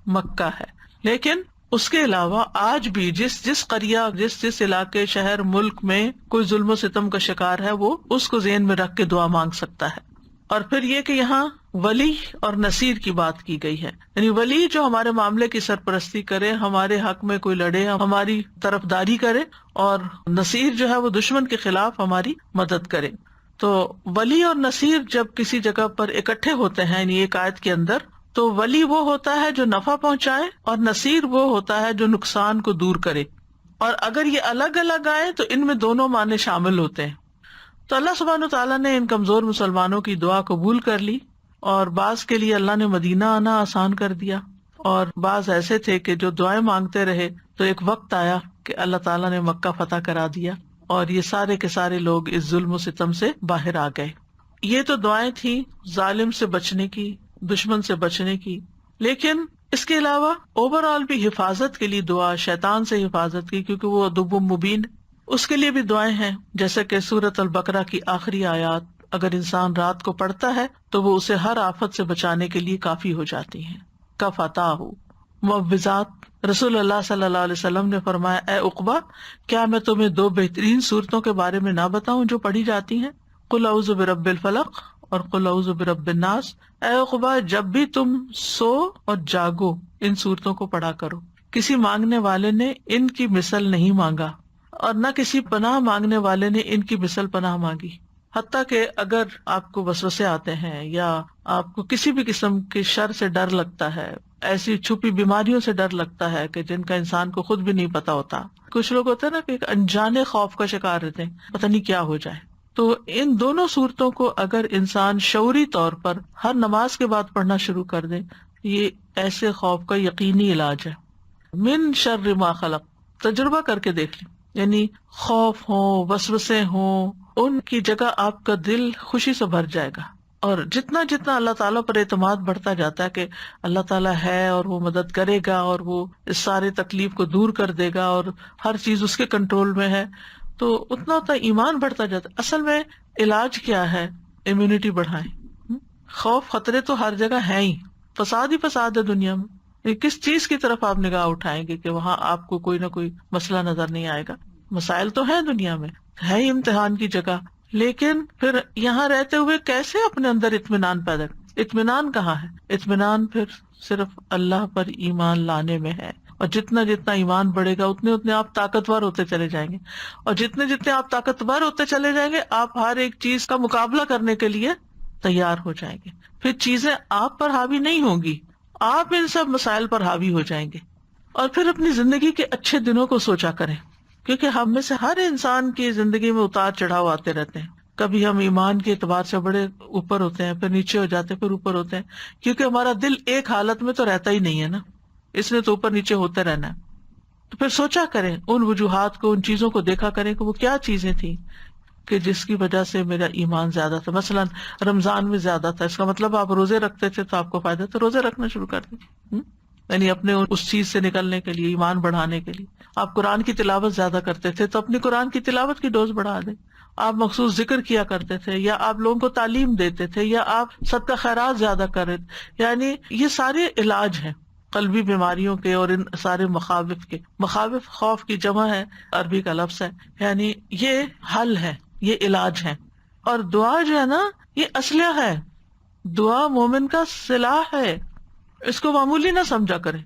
S1: مکہ ہے، لیکن اس کے علاوہ آج بھی جس قریہ، جس علاقے، شہر، ملک میں کوئی ظلم و ستم کا شکار ہے وہ اس کو ذہن میں رکھ کے دعا مانگ سکتا ہے. اور پھر یہ کہ یہاں ولی اور نصیر کی بات کی گئی ہے، یعنی ولی جو ہمارے معاملے کی سرپرستی کرے، ہمارے حق میں کوئی لڑے، ہماری طرفداری کرے، اور نصیر جو ہے وہ دشمن کے خلاف ہماری مدد کرے. تو ولی اور نصیر جب کسی جگہ پر اکٹھے ہوتے ہیں یعنی ایک آیت کے اندر، تو ولی وہ ہوتا ہے جو نفع پہنچائے اور نصیر وہ ہوتا ہے جو نقصان کو دور کرے. اور اگر یہ الگ الگ آئے تو ان میں دونوں معنی شامل ہوتے ہیں. تو اللہ سبحانہ تعالیٰ نے ان کمزور مسلمانوں کی دعا قبول کر لی، اور بعض کے لیے اللہ نے مدینہ آنا آسان کر دیا، اور بعض ایسے تھے کہ جو دعائیں مانگتے رہے تو ایک وقت آیا کہ اللہ تعالیٰ نے مکہ فتح کرا دیا اور یہ سارے کے سارے لوگ اس ظلم و ستم سے باہر آ گئے. یہ تو دعائیں تھیں ظالم سے بچنے کی، دشمن سے بچنے کی، لیکن اس کے علاوہ اوور آل بھی حفاظت کے لیے دعا، شیطان سے حفاظت کی، کیونکہ وہ عدو مبین، اس کے لیے بھی دعائیں ہیں، جیسے کہ سورۃ البقرہ کی آخری آیات اگر انسان رات کو پڑھتا ہے تو وہ اسے ہر آفت سے بچانے کے لیے کافی ہو جاتی ہیں. کفتاہ معوذات، رسول اللہ صلی اللہ علیہ وسلم نے فرمایا، اے عقبہ کیا میں تمہیں 2 بہترین صورتوں کے بارے میں نہ بتاؤں جو پڑھی جاتی ہیں؟ قل اعوذ برب الفلق اور قل اعوذ برب الناس. اے عقبہ جب بھی تم سو اور جاگو ان صورتوں کو پڑھا کرو. کسی مانگنے والے نے ان کی مثل نہیں مانگا اور نہ کسی پناہ مانگنے والے نے ان کی مثل پناہ مانگی. حتیٰ کہ اگر آپ کو وسوسے آتے ہیں یا آپ کو کسی بھی قسم کے شر سے ڈر لگتا ہے، ایسی چھپی بیماریوں سے ڈر لگتا ہے کہ جن کا انسان کو خود بھی نہیں پتا ہوتا، کچھ لوگ ہوتے ہیں نا کہ ایک انجانے خوف کا شکار رہتے ہیں، پتہ نہیں کیا ہو جائے، تو ان دونوں صورتوں کو اگر انسان شعوری طور پر ہر نماز کے بعد پڑھنا شروع کر دے، یہ ایسے خوف کا یقینی علاج ہے. من شر ما خلق، تجربہ کر کے دیکھ لیں، یعنی خوف ہو، وسوسے ہوں، ان کی جگہ آپ کا دل خوشی سے بھر جائے گا. اور جتنا جتنا اللہ تعالیٰ پر اعتماد بڑھتا جاتا ہے کہ اللہ تعالیٰ ہے اور وہ مدد کرے گا اور وہ اس سارے تکلیف کو دور کر دے گا اور ہر چیز اس کے کنٹرول میں ہے، تو اتنا اتنا ایمان بڑھتا جاتا ہے. اصل میں علاج کیا ہے؟ امیونٹی بڑھائیں. خوف خطرے تو ہر جگہ ہیں ہی، فساد ہی فساد ہے دنیا میں. کس چیز کی طرف آپ نگاہ اٹھائیں گے کہ وہاں آپ کو کوئی نہ کوئی مسئلہ نظر نہیں آئے گا؟ مسائل تو ہیں دنیا میں، ہے ہی امتحان کی جگہ، لیکن پھر یہاں رہتے ہوئے کیسے اپنے اندر اطمینان پیدا کریں؟ اطمینان کہاں ہے؟ اطمینان پھر صرف اللہ پر ایمان لانے میں ہے. اور جتنا جتنا ایمان بڑھے گا اتنے اتنے آپ طاقتور ہوتے چلے جائیں گے، اور جتنے جتنے آپ طاقتور ہوتے چلے جائیں گے آپ ہر ایک چیز کا مقابلہ کرنے کے لیے تیار ہو جائیں گے. پھر چیزیں آپ پر حاوی نہیں ہوں گی، آپ ان سب مسائل پر حاوی ہو جائیں گے. اور پھر اپنی زندگی کے اچھے دنوں کو سوچا کریں، کیونکہ ہم میں سے ہر انسان کی زندگی میں اتار چڑھاؤ آتے رہتے ہیں. کبھی ہم ایمان کے اعتبار سے بڑے اوپر ہوتے ہیں، پھر نیچے ہو جاتے ہیں، پھر اوپر ہوتے ہیں، کیونکہ ہمارا دل ایک حالت میں تو رہتا ہی نہیں ہے نا، اس نے تو اوپر نیچے ہوتے رہنا ہے. تو پھر سوچا کریں ان وجوہات کو، ان چیزوں کو دیکھا کریں کہ وہ کیا چیزیں تھیں کہ جس کی وجہ سے میرا ایمان زیادہ تھا. مثلا رمضان میں زیادہ تھا، اس کا مطلب آپ روزے رکھتے تھے تو آپ کو فائدہ، تو روزے رکھنا شروع کر دیں، یعنی اپنے اس چیز سے نکلنے کے لیے، ایمان بڑھانے کے لیے. آپ قرآن کی تلاوت زیادہ کرتے تھے تو اپنی قرآن کی تلاوت کی ڈوز بڑھا دیں. آپ مخصوص ذکر کیا کرتے تھے، یا آپ لوگوں کو تعلیم دیتے تھے، یا آپ صدقہ خیرات زیادہ کرے، یعنی یہ سارے علاج ہیں قلبی بیماریوں کے اور ان سارے مخاوف کے. مخاوف خوف کی جمع ہے، عربی کا لفظ ہے، یعنی یہ حل ہے، یہ علاج ہے. اور دعا جو ہے نا یہ اسلحہ ہے، دعا مومن کا سلاح ہے، اس کو معمولی نہ سمجھا کریں.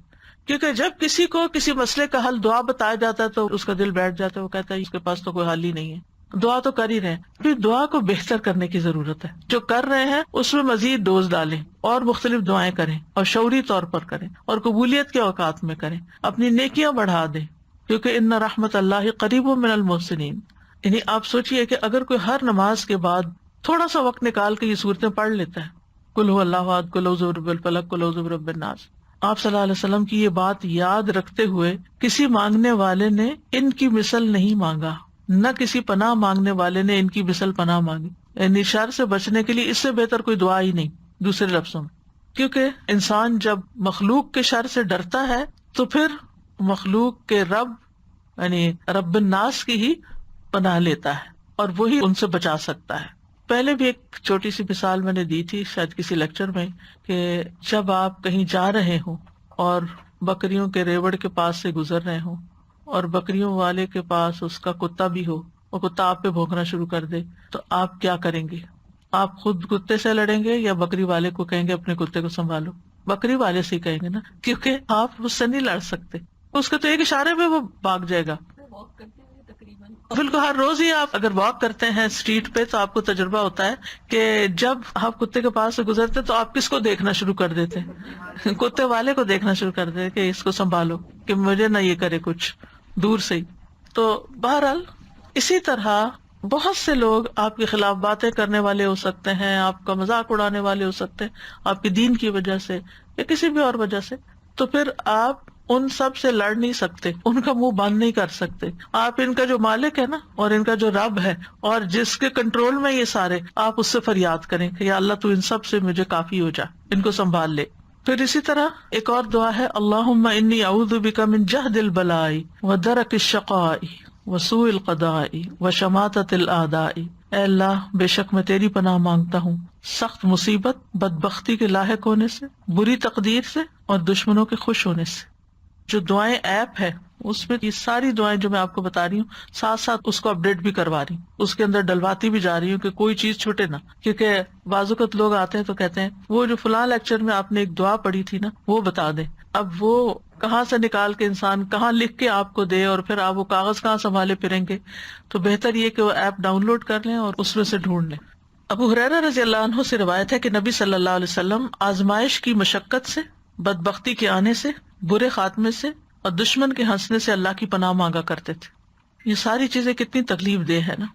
S1: کیونکہ جب کسی کو کسی مسئلے کا حل دعا بتایا جاتا ہے تو اس کا دل بیٹھ جاتا ہے، وہ کہتا ہے اس کے پاس تو کوئی حل ہی نہیں ہے. دعا تو کر ہی رہے ہیں، پھر دعا کو بہتر کرنے کی ضرورت ہے. جو کر رہے ہیں اس میں مزید ڈوز ڈالیں اور مختلف دعائیں کریں اور شعوری طور پر کریں اور قبولیت کے اوقات میں کریں، اپنی نیکیاں بڑھا دیں، کیونکہ ان رحمت اللہ قریب من المحسنین. یعنی آپ سوچئے کہ اگر کوئی ہر نماز کے بعد تھوڑا سا وقت نکال کے یہ صورتیں پڑھ لیتا ہے، قل هو اللہ احد، قل اعوذ برب الفلق، قل اعوذ برب الناس، آپ صلی اللہ علیہ وسلم کی یہ بات یاد رکھتے ہوئے کسی مانگنے والے نے ان کی مثل نہیں مانگا، نہ کسی پناہ مانگنے والے نے ان کی مثل پناہ مانگی. یعنی شر سے بچنے کے لیے اس سے بہتر کوئی دعا ہی نہیں دوسرے لفظوں میں. کیونکہ انسان جب مخلوق کے شر سے ڈرتا ہے تو پھر مخلوق کے رب یعنی رب الناس کی ہی پناہ لیتا ہے اور وہی ان سے بچا سکتا ہے. پہلے بھی ایک چھوٹی سی مثال میں نے دی تھی شاید کسی لیکچر میں، کہ جب آپ کہیں جا رہے ہوں اور بکریوں کے ریوڑ کے پاس سے گزر رہے ہوں اور بکریوں والے کے پاس اس کا کتا بھی ہو اور کتا آپ پہ بھونکنا شروع کر دے، تو آپ کیا کریں گے؟ آپ خود کتے سے لڑیں گے یا بکری والے کو کہیں گے اپنے کتے کو سنبھالو؟ بکری والے سے ہی کہیں گے نا، کیونکہ آپ اس سے نہیں لڑ سکتے، اس کے تو ایک اشارے میں وہ بھاگ جائے گا. بالکل ہر روز ہی آپ اگر واک کرتے ہیں اسٹریٹ پہ تو آپ کو تجربہ ہوتا ہے کہ جب آپ کتے کے پاس سے گزرتے تو آپ کس کو دیکھنا شروع کر دیتے ہیں؟ کتے والے کو دیکھنا شروع کر دیتے کہ اس کو سنبھالو کہ مجھے نہ یہ کرے کچھ، دور سے ہی. تو بہرحال اسی طرح بہت سے لوگ آپ کے خلاف باتیں کرنے والے ہو سکتے ہیں، آپ کا مذاق اڑانے والے ہو سکتے ہیں آپ کے دین کی وجہ سے یا کسی بھی اور وجہ سے. تو پھر آپ ان سب سے لڑ نہیں سکتے، ان کا منہ بند نہیں کر سکتے. آپ ان کا جو مالک ہے نا اور ان کا جو رب ہے اور جس کے کنٹرول میں یہ سارے، آپ اس سے فریاد کریں کہ یا اللہ تو ان سب سے مجھے کافی ہو جا، ان کو سنبھال لے. پھر اسی طرح ایک اور دعا ہے، اللہم انی اعوذ بک من جہد البلاء ودرک الشقاء وسوء القضاء وشماتۃ الاعداء. اے اللہ بے شک میں تیری پناہ مانگتا ہوں سخت مصیبت، بدبختی کے لاحق ہونے سے، بری تقدیر سے اور دشمنوں کے خوش ہونے سے. جو دعائیں ایپ ہے اس میں یہ ساری دعائیں جو میں آپ کو بتا رہی ہوں ساتھ ساتھ اس کو اپڈیٹ بھی کروا رہی ہوں، اس کے اندر ڈلواتی بھی جا رہی ہوں کہ کوئی چیز چھوٹے نہ. کیونکہ بعض اوقات لوگ آتے ہیں تو کہتے ہیں وہ جو فلاں لیکچر میں آپ نے ایک دعا پڑھی تھی نا وہ بتا دیں. اب وہ کہاں سے نکال کے انسان کہاں لکھ کے آپ کو دے اور پھر آپ وہ کاغذ کہاں سنبھالے پھریں گے. تو بہتر یہ کہ وہ ایپ ڈاؤن لوڈ کر لیں اور اس میں سے ڈھونڈ لیں. ابو ہریرہ رضی اللہ عنہ سے روایت ہے کہ نبی صلی اللہ علیہ وسلم آزمائش کی مشقت سے، بدبختی کے آنے سے، برے خاتمے سے اور دشمن کے ہنسنے سے اللہ کی پناہ مانگا کرتے تھے. یہ ساری چیزیں کتنی تکلیف دہ ہے نا،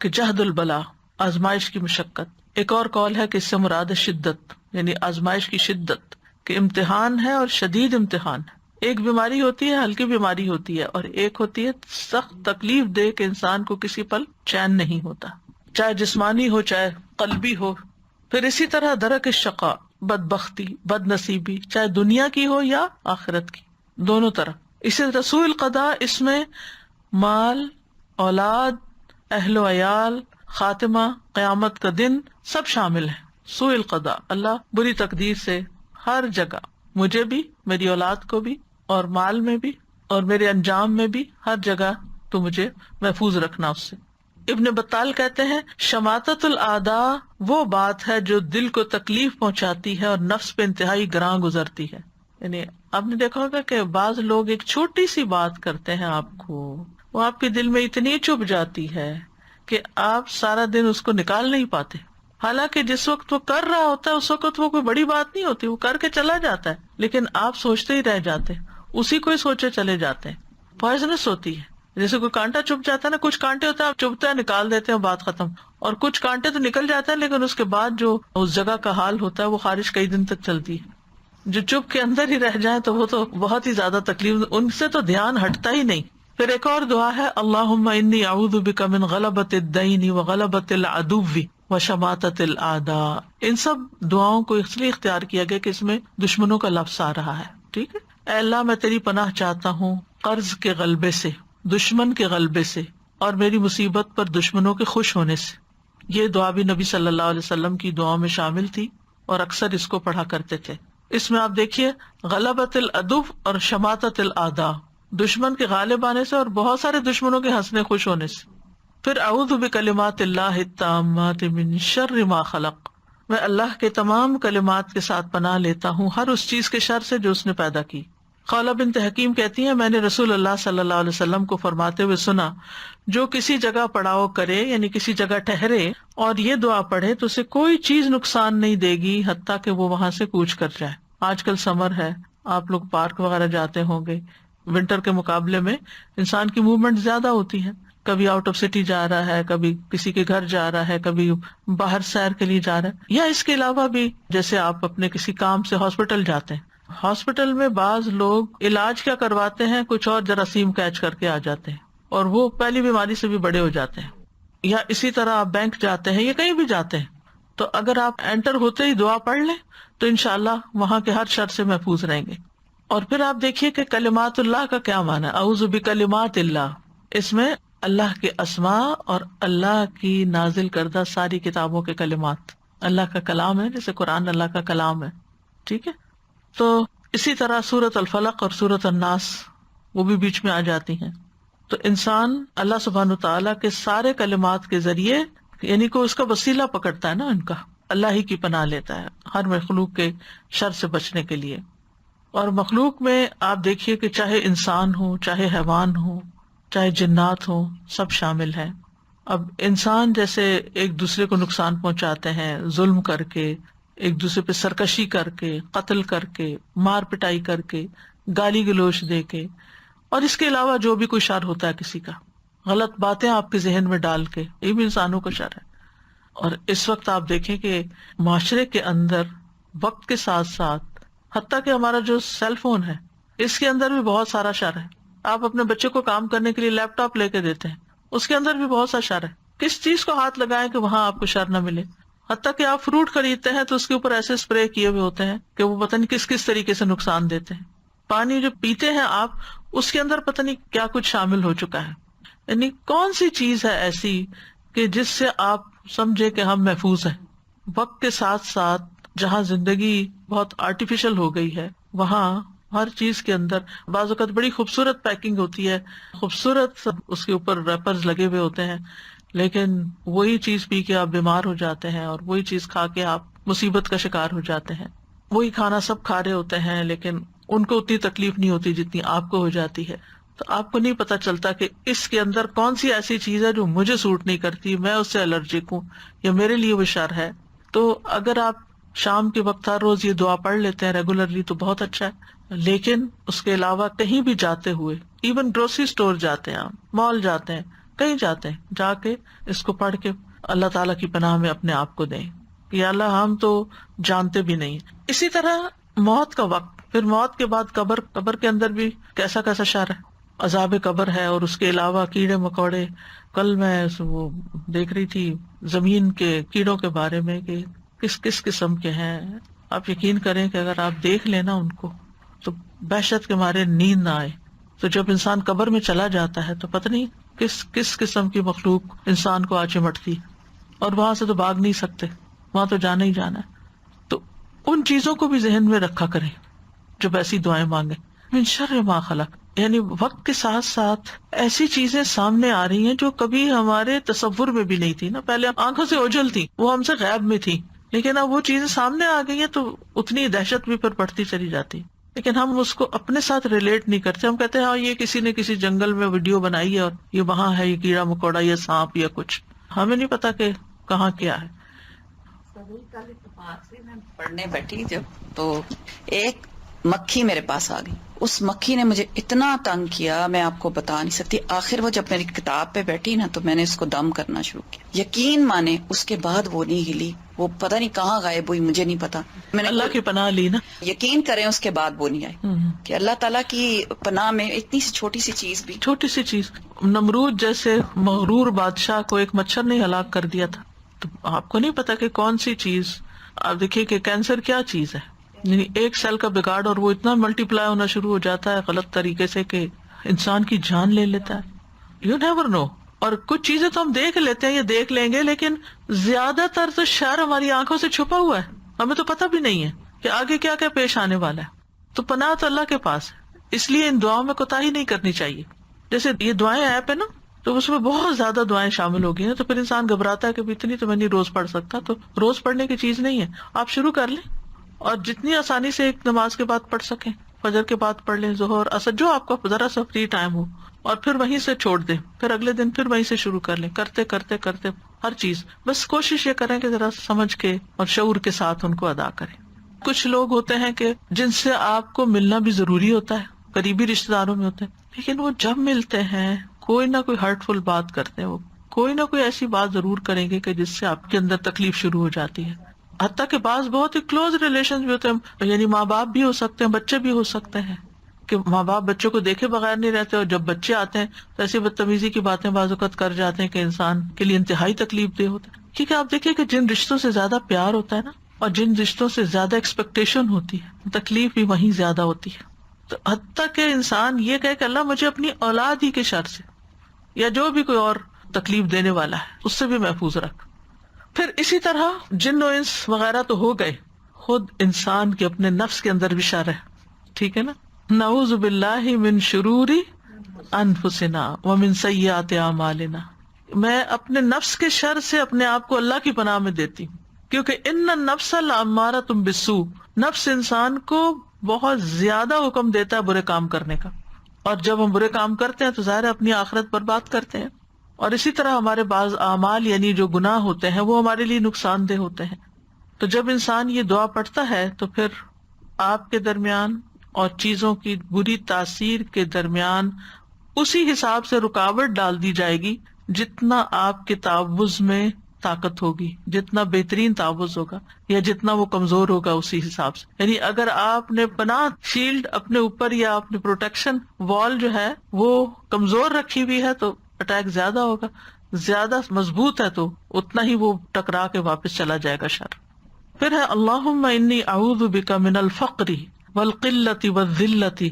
S1: کہ جہد البلا آزمائش کی مشقت. ایک اور قول ہے کہ اس سے مراد ہے شدت، یعنی آزمائش کی شدت، کہ امتحان ہے اور شدید امتحان ہے. ایک بیماری ہوتی ہے، ہلکی بیماری ہوتی ہے، اور ایک ہوتی ہے سخت تکلیف دہ کہ انسان کو کسی پل چین نہیں ہوتا، چاہے جسمانی ہو چاہے قلبی ہو. پھر اسی طرح درک الشقاء بدبختی، بد نصیبی، چاہے دنیا کی ہو یا آخرت کی، دونوں طرح. اسی طرح سوء القضاء، اس میں مال، اولاد، اہل و عیال، خاتمہ، قیامت کا دن سب شامل ہے. سوء القضاء، اللہ بری تقدیر سے ہر جگہ، مجھے بھی، میری اولاد کو بھی، اور مال میں بھی، اور میرے انجام میں بھی، ہر جگہ تو مجھے محفوظ رکھنا اس سے. ابن بطال کہتے ہیں شماتت الاعداء وہ بات ہے جو دل کو تکلیف پہنچاتی ہے اور نفس پہ انتہائی گراں گزرتی ہے. یعنی آپ نے دیکھا ہوگا کہ بعض لوگ ایک چھوٹی سی بات کرتے ہیں آپ کو، وہ آپ کے دل میں اتنی چبھ جاتی ہے کہ آپ سارا دن اس کو نکال نہیں پاتے. حالانکہ جس وقت وہ کر رہا ہوتا ہے اس وقت وہ کوئی بڑی بات نہیں ہوتی، وہ کر کے چلا جاتا ہے، لیکن آپ سوچتے ہی رہ جاتے ہیں، اسی کو ہی سوچے چلے جاتے ہیں. پوائزنس ہوتی ہے. جیسے کوئی کانٹا چبھ جاتا ہے نا، کچھ کانٹے ہوتے ہیں آپ چبھتے ہیں نکال دیتے ہیں بات ختم، اور کچھ کانٹے تو نکل جاتے ہیں لیکن اس کے بعد جو اس جگہ کا حال ہوتا ہے وہ خارش کئی دن تک چلتی ہے. جو چپ کے اندر ہی رہ جائیں تو وہ تو بہت ہی زیادہ تکلیف، ان سے تو دھیان ہٹتا ہی نہیں. پھر ایک اور دعا ہے اللہم انی اعوذ بک من غلبۃ الدین وغلبۃ العدو وشماتۃ الاعداء. ان سب دعاؤں کو اس لیے اختیار کیا گیا کہ اس میں دشمنوں کا لفظ آ رہا ہے. ٹھیک ہے. اے اللہ میں تیری پناہ چاہتا ہوں قرض کے غلبے سے، دشمن کے غلبے سے، اور میری مصیبت پر دشمنوں کے خوش ہونے سے. یہ دعا بھی نبی صلی اللہ علیہ وسلم کی دعاؤں میں شامل تھی اور اکثر اس کو پڑھا کرتے تھے. اس میں آپ دیکھیے غلبۃ العدو اور شماتۃ الاعداء، دشمن کے غالب آنے سے اور بہت سارے دشمنوں کے ہنسنے خوش ہونے سے. پھر اعوذ بکلمات اللہ التامات من شر ما خلق، میں اللہ کے تمام کلمات کے ساتھ پناہ لیتا ہوں ہر اس چیز کے شر سے جو اس نے پیدا کی. خولہ بنت حکیم کہتی ہیں میں نے رسول اللہ صلی اللہ علیہ وسلم کو فرماتے ہوئے سنا جو کسی جگہ پڑاؤ کرے، یعنی کسی جگہ ٹھہرے اور یہ دعا پڑھے تو اسے کوئی چیز نقصان نہیں دے گی حتیٰ کہ وہ وہاں سے کوچ کر جائے. آج کل سمر ہے، آپ لوگ پارک وغیرہ جاتے ہوں گے، ونٹر کے مقابلے میں انسان کی موومنٹ زیادہ ہوتی ہے. کبھی آؤٹ آف سٹی جا رہا ہے، کبھی کسی کے گھر جا رہا ہے، کبھی باہر سیر کے لیے جا رہا ہے، یا اس کے علاوہ بھی جیسے آپ اپنے کسی کام سے ہاسپٹل جاتے ہیں. ہاسپٹل میں بعض لوگ علاج کیا کرواتے ہیں، کچھ اور جراثیم کیچ کر کے آ جاتے ہیں اور وہ پہلی بیماری سے بھی بڑے ہو جاتے ہیں. یا اسی طرح آپ بینک جاتے ہیں یا کہیں بھی جاتے ہیں تو اگر آپ انٹر ہوتے ہی دعا پڑھ لیں تو انشاءاللہ وہاں کے ہر شر سے محفوظ رہیں گے. اور پھر آپ دیکھیے کہ کلمات اللہ کا کیا معنی ہے. اعوذ بکلمات اللہ، اس میں اللہ کے اسماء اور اللہ کی نازل کردہ ساری کتابوں کے کلمات، اللہ کا کلام ہے، جیسے قرآن اللہ کا کلام ہے. ٹھیک ہے. تو اسی طرح سورۃ الفلق اور سورۃ الناس وہ بھی بیچ میں آ جاتی ہیں. تو انسان اللہ سبحانہ تعالیٰ کے سارے کلمات کے ذریعے، یعنی کہ اس کا وسیلہ پکڑتا ہے نا، ان کا اللہ ہی کی پناہ لیتا ہے ہر مخلوق کے شر سے بچنے کے لیے. اور مخلوق میں آپ دیکھیے کہ چاہے انسان ہو، چاہے حیوان ہو، چاہے جنات ہو، سب شامل ہیں. اب انسان جیسے ایک دوسرے کو نقصان پہنچاتے ہیں ظلم کر کے، ایک دوسرے پہ سرکشی کر کے، قتل کر کے، مار پٹائی کر کے، گالی گلوچ دے کے، اور اس کے علاوہ جو بھی کوئی شر ہوتا ہے کسی کا، غلط باتیں آپ کے ذہن میں ڈال کے، یہ بھی انسانوں کا شر ہے. اور اس وقت آپ دیکھیں کہ معاشرے کے اندر وقت کے ساتھ ساتھ حتیٰ کہ ہمارا جو سیل فون ہے اس کے اندر بھی بہت سارا شر ہے. آپ اپنے بچے کو کام کرنے کے لیے لیپ ٹاپ لے کے دیتے ہیں، اس کے اندر بھی بہت سا شر ہے. کس چیز کو ہاتھ لگائیں کہ وہاں آپ کو شر نہ ملے. حتیٰ کہ آپ فروٹ خریدتے ہیں تو اس کے اوپر ایسے اسپرے کیے ہوئے ہوتے ہیں کہ وہ پتہ نہیں کس کس طریقے سے نقصان دیتے ہیں. پانی جو پیتے ہیں آپ, اس کے اندر پتہ نہیں کیا کچھ شامل ہو چکا ہے. یعنی کون سی چیز ہے ایسی کہ جس سے آپ سمجھے کہ ہم محفوظ ہیں. وقت کے ساتھ ساتھ جہاں زندگی بہت آرٹیفیشل ہو گئی ہے, وہاں ہر چیز کے اندر بعض اوقات بڑی خوبصورت پیکنگ ہوتی ہے, خوبصورت اس کے اوپر ریپرز لگے ہوئے ہوتے ہیں, لیکن وہی چیز پی کے آپ بیمار ہو جاتے ہیں اور وہی چیز کھا کے آپ مصیبت کا شکار ہو جاتے ہیں. وہی کھانا سب کھا رہے ہوتے ہیں لیکن ان کو اتنی تکلیف نہیں ہوتی جتنی آپ کو ہو جاتی ہے. تو آپ کو نہیں پتا چلتا کہ اس کے اندر کون سی ایسی چیز ہے جو مجھے سوٹ نہیں کرتی, میں اس سے الرجک ہوں یا میرے لیے وہ شر ہے. تو اگر آپ شام کے وقت ہر روز یہ دعا پڑھ لیتے ہیں ریگولرلی تو بہت اچھا ہے. لیکن اس کے علاوہ کہیں بھی جاتے ہوئے, ایون گروسری اسٹور جاتے ہیں, آپ مال جاتے ہیں, کہیں جاتے ہیں, جا کے اس کو پڑھ کے اللہ تعالیٰ کی پناہ میں اپنے آپ کو دیں. یا اللہ ہم تو جانتے بھی نہیں. اسی طرح موت کا وقت, پھر موت کے بعد قبر کے اندر بھی کیسا کیسا شر ہے, عذاب قبر ہے, اور اس کے علاوہ کیڑے مکوڑے. کل میں وہ دیکھ رہی تھی زمین کے کیڑوں کے بارے میں کہ کس کس قسم کے ہیں. آپ یقین کریں کہ اگر آپ دیکھ لینا ان کو تو دہشت کے مارے نیند نہ آئے. تو جب انسان قبر میں چلا جاتا ہے تو پتہ نہیں کس کس قسم کی مخلوق انسان کو آ چمٹتی, اور وہاں سے تو بھاگ نہیں سکتے, وہاں تو جانا ہی جانا ہے. تو ان چیزوں کو بھی ذہن میں رکھا کریں جب ایسی دعائیں مانگیں. من شر ما خلق, یعنی وقت کے ساتھ ساتھ ایسی چیزیں سامنے آ رہی ہیں جو کبھی ہمارے تصور میں بھی نہیں تھی نا. پہلے آنکھوں سے اوجھل تھی, وہ ہم سے غیب میں تھی, لیکن اب وہ چیزیں سامنے آ گئی ہیں تو اتنی دہشت بھی پھر بڑھتی چلی جاتی. لیکن ہم اس کو اپنے ساتھ ریلیٹ نہیں کرتے. ہم کہتے ہیں ہاں یہ کسی نے کسی جنگل میں ویڈیو بنائی ہے اور یہ وہاں ہے, یہ کیڑا مکوڑا یا سانپ یا کچھ, ہمیں نہیں پتا کہ کہاں کیا ہے.
S7: کل اتفاق سے میں پڑھنے بیٹھی جب, تو ایک مکھی میرے پاس آ گئی. اس مکھی نے مجھے اتنا تنگ کیا میں آپ کو بتا نہیں سکتی. آخر وہ جب میری کتاب پہ بیٹھی نا تو میں نے اس کو دم کرنا شروع کیا. یقین مانے اس کے بعد وہ نہیں ہلی, وہ پتہ نہیں کہاں غائب ہوئی, مجھے نہیں پتا. میں نے
S1: اللہ کی پناہ لی نا.
S7: یقین کریں اس کے بعد وہ نہیں آئی کہ اللہ تعالیٰ کی پناہ میں اتنی سی چھوٹی سی چیز بھی.
S1: چھوٹی سی چیز, نمرود جیسے مغرور بادشاہ کو ایک مچھر نے ہلاک کر دیا تھا. تو آپ کو نہیں پتا کہ کون سی چیز. آپ دیکھیے کہ کینسر کیا چیز ہے, یعنی ایک سیل کا بگاڑ اور وہ اتنا ملٹی پلائی ہونا شروع ہو جاتا ہے غلط طریقے سے کہ انسان کی جان لے لیتا ہے. You never know. اور کچھ چیزیں تو ہم دیکھ لیتے ہیں یا دیکھ لیں گے, لیکن زیادہ تر تو شر ہماری آنکھوں سے چھپا ہوا ہے, ہمیں تو پتہ بھی نہیں ہے کہ آگے کیا کیا پیش آنے والا ہے. تو پناہ تو اللہ کے پاس ہے, اس لیے ان دعاؤں میں کوتاہی نہیں کرنی چاہیے. جیسے یہ دعائیں ایپ ہے نا, تو اس میں بہت زیادہ دعائیں شامل ہو گئی ہیں, تو پھر انسان گھبراتا ہے کہ اتنی تو میں نہیں روز پڑھ سکتا. تو روز پڑھنے کی چیز نہیں ہے, آپ شروع کر لیں اور جتنی آسانی سے ایک نماز کے بعد پڑھ سکیں, فجر کے بعد پڑھ لیں, ظہر اثر, جو آپ کو ذرا سا فری ٹائم ہو, اور پھر وہیں سے چھوڑ دیں, پھر اگلے دن پھر وہیں سے شروع کر لیں, کرتے کرتے کرتے ہر چیز. بس کوشش یہ کریں کہ ذرا سمجھ کے اور شعور کے ساتھ ان کو ادا کریں. کچھ لوگ ہوتے ہیں کہ جن سے آپ کو ملنا بھی ضروری ہوتا ہے, قریبی رشتے داروں میں ہوتے ہیں, لیکن وہ جب ملتے ہیں کوئی نہ کوئی ہرٹ فل بات کرتے ہیں, وہ کوئی نہ کوئی ایسی بات ضرور کریں گے کہ جس سے آپ کے اندر تکلیف شروع ہو جاتی ہے. حتیٰ کہ بعض بہت ہی کلوز ریلیشن بھی ہوتے ہیں, یعنی ماں باپ بھی ہو سکتے ہیں, بچے بھی ہو سکتے ہیں, کہ ماں باپ بچوں کو دیکھے بغیر نہیں رہتے, اور جب بچے آتے ہیں تو ایسی بدتمیزی کی باتیں بعض اوقات کر جاتے ہیں کہ انسان کے لیے انتہائی تکلیف دہ ہوتا ہے. کیونکہ آپ دیکھیے کہ جن رشتوں سے زیادہ پیار ہوتا ہے نا, اور جن رشتوں سے زیادہ ایکسپیکٹیشن ہوتی ہے, تکلیف بھی وہیں زیادہ ہوتی ہے. تو حتیٰ کہ انسان یہ کہے کہ اللہ مجھے اپنی اولاد ہی کے شر سے یا جو بھی کوئی اور تکلیف دینے والا ہے اس سے بھی محفوظ رکھ. پھر اسی طرح جن و انس وغیرہ تو ہو گئے, خود انسان کے اپنے نفس کے اندر بھی شر ہے, ٹھیک ہے نا. نعوذ باللہ من شرور انفسنا ومن سیئات اعمالنا, میں اپنے نفس کے شر سے اپنے آپ کو اللہ کی پناہ میں دیتی ہوں, کیونکہ ان النفس لامارۃ بالسوء, نفس انسان کو بہت زیادہ حکم دیتا ہے برے کام کرنے کا, اور جب ہم برے کام کرتے ہیں تو ظاہر اپنی آخرت برباد کرتے ہیں. اور اسی طرح ہمارے بعض اعمال یعنی جو گناہ ہوتے ہیں وہ ہمارے لیے نقصان دہ ہوتے ہیں. تو جب انسان یہ دعا پڑھتا ہے تو پھر آپ کے درمیان اور چیزوں کی بری تاثیر کے درمیان اسی حساب سے رکاوٹ ڈال دی جائے گی جتنا آپ کے تعوذ میں طاقت ہوگی, جتنا بہترین تعوذ ہوگا یا جتنا وہ کمزور ہوگا اسی حساب سے. یعنی اگر آپ نے پناہ شیلڈ اپنے اوپر یا اپنے پروٹیکشن وال جو ہے وہ کمزور رکھی ہوئی ہے تو اٹیک زیادہ ہوگا, زیادہ مضبوط ہے تو اتنا ہی وہ ٹکرا کے واپس چلا جائے گا شر. پھر ہے اللہم انی اعوذ بک من الفقر والقلۃ والذلۃ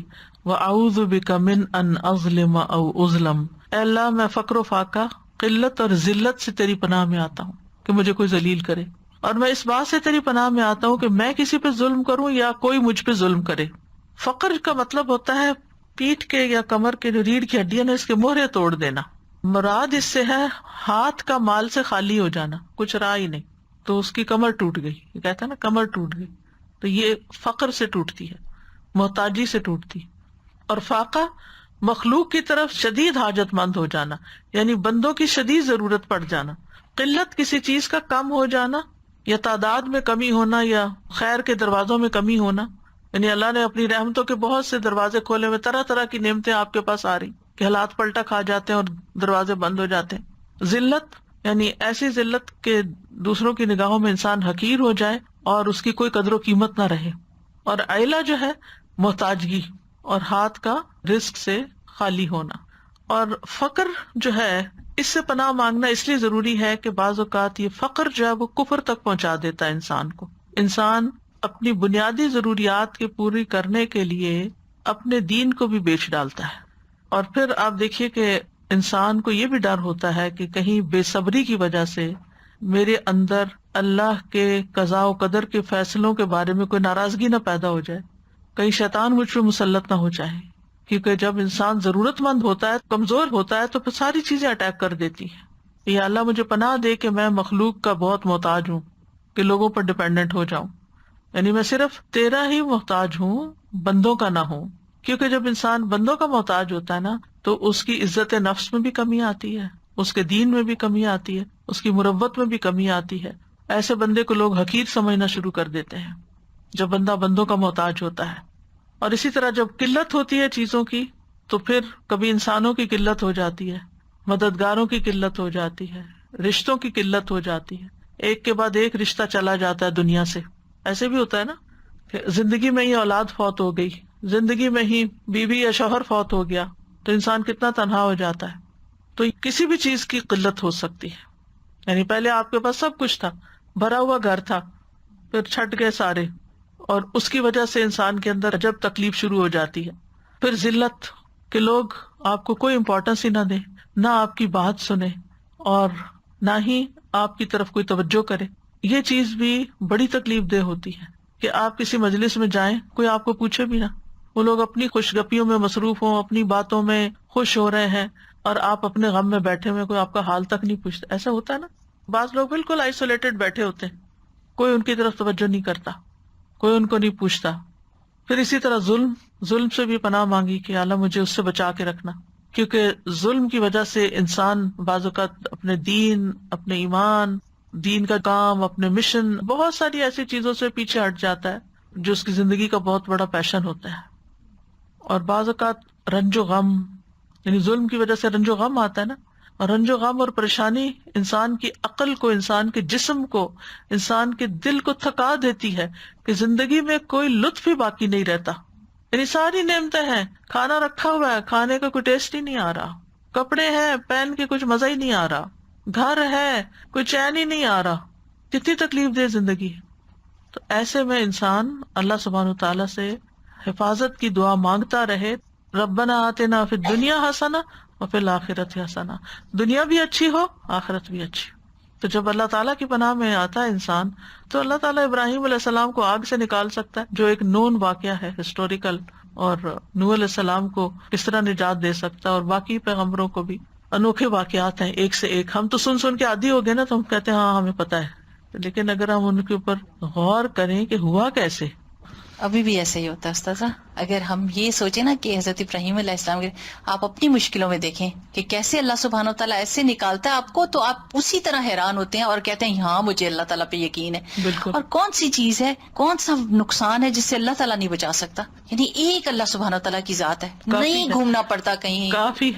S1: واعوذ بک من ان اظلم او اظلم. اے اللہ میں فقر و فاقہ، قلت اور ذلت سے تیری پناہ میں آتا ہوں کہ مجھے کوئی ذلیل کرے، اور میں اس بات سے تیری پناہ میں آتا ہوں کہ میں کسی پہ ظلم کروں یا کوئی مجھ پہ ظلم کرے. فقر کا مطلب ہوتا ہے پیٹھ کے یا کمر کے جو ریڑھ کی ہڈیاں نا اس کے مہرے توڑ دینا. مراد اس سے ہے ہاتھ کا مال سے خالی ہو جانا، کچھ رہا ہی نہیں، تو اس کی کمر ٹوٹ گئی، یہ کہتا ہے نا کمر ٹوٹ گئی، تو یہ فقر سے ٹوٹتی ہے، محتاجی سے ٹوٹتی. اور فاقہ مخلوق کی طرف شدید حاجت مند ہو جانا، یعنی بندوں کی شدید ضرورت پڑ جانا. قلت کسی چیز کا کم ہو جانا یا تعداد میں کمی ہونا یا خیر کے دروازوں میں کمی ہونا، یعنی اللہ نے اپنی رحمتوں کے بہت سے دروازے کھولے ہوئے، طرح طرح کی نعمتیں آپ کے پاس آ رہی کہ حالات پلٹا کھا جاتے ہیں اور دروازے بند ہو جاتے ہیں. ذلت یعنی ایسی ذلت کہ دوسروں کی نگاہوں میں انسان حقیر ہو جائے اور اس کی کوئی قدر و قیمت نہ رہے. اور عیلہ جو ہے محتاجگی اور ہاتھ کا رزق سے خالی ہونا. اور فقر جو ہے اس سے پناہ مانگنا اس لیے ضروری ہے کہ بعض اوقات یہ فقر جو ہے وہ کفر تک پہنچا دیتا ہے انسان کو. انسان اپنی بنیادی ضروریات کے پوری کرنے کے لیے اپنے دین کو بھی بیچ ڈالتا ہے. اور پھر آپ دیکھیے کہ انسان کو یہ بھی ڈر ہوتا ہے کہ کہیں بے صبری کی وجہ سے میرے اندر اللہ کے قضاء و قدر کے فیصلوں کے بارے میں کوئی ناراضگی نہ پیدا ہو جائے، کہیں شیطان مجھ پہ مسلط نہ ہو جائے. کیونکہ جب انسان ضرورت مند ہوتا ہے، کمزور ہوتا ہے، تو پھر ساری چیزیں اٹیک کر دیتی ہیں. یا اللہ مجھے پناہ دے کہ میں مخلوق کا بہت محتاج ہوں، کہ لوگوں پر ڈپینڈنٹ ہو جاؤں، یعنی میں صرف تیرا ہی محتاج ہوں، بندوں کا نہ ہوں. کیونکہ جب انسان بندوں کا محتاج ہوتا ہے نا تو اس کی عزت نفس میں بھی کمی آتی ہے، اس کے دین میں بھی کمی آتی ہے، اس کی مروت میں بھی کمی آتی ہے. ایسے بندے کو لوگ حقیر سمجھنا شروع کر دیتے ہیں جب بندہ بندوں کا محتاج ہوتا ہے. اور اسی طرح جب قلت ہوتی ہے چیزوں کی تو پھر کبھی انسانوں کی قلت ہو جاتی ہے، مددگاروں کی قلت ہو جاتی ہے، رشتوں کی قلت ہو جاتی ہے، ایک کے بعد ایک رشتہ چلا جاتا ہے دنیا سے. ایسے بھی ہوتا ہے نا کہ زندگی میں ہی اولاد فوت ہو گئی، زندگی میں ہی بیوی یا شوہر فوت ہو گیا، تو انسان کتنا تنہا ہو جاتا ہے. تو کسی بھی چیز کی قلت ہو سکتی ہے، یعنی پہلے آپ کے پاس سب کچھ تھا، بھرا ہوا گھر تھا، پھر چھٹ گئے سارے، اور اس کی وجہ سے انسان کے اندر عجب تکلیف شروع ہو جاتی ہے. پھر ذلت کہ لوگ آپ کو کوئی امپورٹنس ہی نہ دیں، نہ آپ کی بات سنیں اور نہ ہی آپ کی طرف کوئی توجہ کرے. یہ چیز بھی بڑی تکلیف دہ ہوتی ہے کہ آپ کسی مجلس میں جائیں، کوئی آپ کو پوچھے بھی نہ، وہ لوگ اپنی خوش گپیوں میں مصروف ہوں، اپنی باتوں میں خوش ہو رہے ہیں، اور آپ اپنے غم میں بیٹھے ہوئے، کوئی آپ کا حال تک نہیں پوچھتا. ایسا ہوتا ہے نا، بعض لوگ بالکل آئسولیٹڈ بیٹھے ہوتے ہیں، کوئی ان کی طرف توجہ نہیں کرتا، کوئی ان کو نہیں پوچھتا. پھر اسی طرح ظلم سے بھی پناہ مانگی کہ اللہ مجھے اس سے بچا کے رکھنا، کیونکہ ظلم کی وجہ سے انسان بعض اوقات اپنے دین، اپنے ایمان، دین کا کام، اپنے مشن، بہت ساری ایسی چیزوں سے پیچھے ہٹ جاتا ہے جو اس کی زندگی کا بہت بڑا پیشن ہوتا ہے. اور بعض اوقات رنج و غم، یعنی ظلم کی وجہ سے رنج و غم آتا ہے نا، اور رنج و غم اور پریشانی انسان کی عقل کو، انسان کے جسم کو، انسان کے دل کو تھکا دیتی ہے کہ زندگی میں کوئی لطف ہی باقی نہیں رہتا. یعنی ساری نعمتیں ہیں، کھانا رکھا ہوا ہے، کھانے کا کوئی ٹیسٹ ہی نہیں آ رہا، کپڑے ہیں، پہن کے کچھ مزہ ہی نہیں آ رہا، گھر ہے، کوئی چین ہی نہیں آ رہا. کتنی تکلیف دہ زندگی. تو ایسے میں انسان اللہ سبحانہ وتعالیٰ سے حفاظت کی دعا مانگتا رہے. ربنا آتنا فی الدنیا حسنہ وفی الآخرۃ حسنہ، دنیا بھی اچھی ہو، آخرت بھی اچھی. تو جب اللہ تعالیٰ کی پناہ میں آتا ہے انسان تو اللہ تعالیٰ ابراہیم علیہ السلام کو آگ سے نکال سکتا ہے، جو ایک نون واقعہ ہے ہسٹوریکل، اور نوح علیہ السلام کو کس طرح نجات دے سکتا ہے، اور باقی پیغمبروں کو بھی انوکھے واقعات ہیں ایک سے ایک. ہم تو سن کے عادی ہو گئے نا، تو ہم کہتے ہیں ہاں ہمیں پتا ہے، لیکن اگر ہم ان کے اوپر غور کریں کہ ہوا کیسے.
S8: ابھی بھی ایسا ہی ہوتا ہے استاذہ. اگر ہم یہ سوچیں نا کہ حضرت ابراہیم علیہ السلام کے، آپ اپنی مشکلوں میں دیکھیں کہ کیسے اللہ سبحانہ وتعالیٰ ایسے نکالتا ہے آپ کو، تو آپ اسی طرح حیران ہوتے ہیں اور کہتے ہیں ہاں مجھے اللہ تعالیٰ پہ یقین ہے.
S1: بالکل.
S8: اور کون سی چیز ہے، کون سا نقصان ہے جس سے اللہ تعالیٰ نہیں بچا سکتا؟ یعنی ایک اللہ سبحانہ وتعالیٰ کی ذات ہے، نہیں گھومنا پڑتا کہیں،
S1: کافی.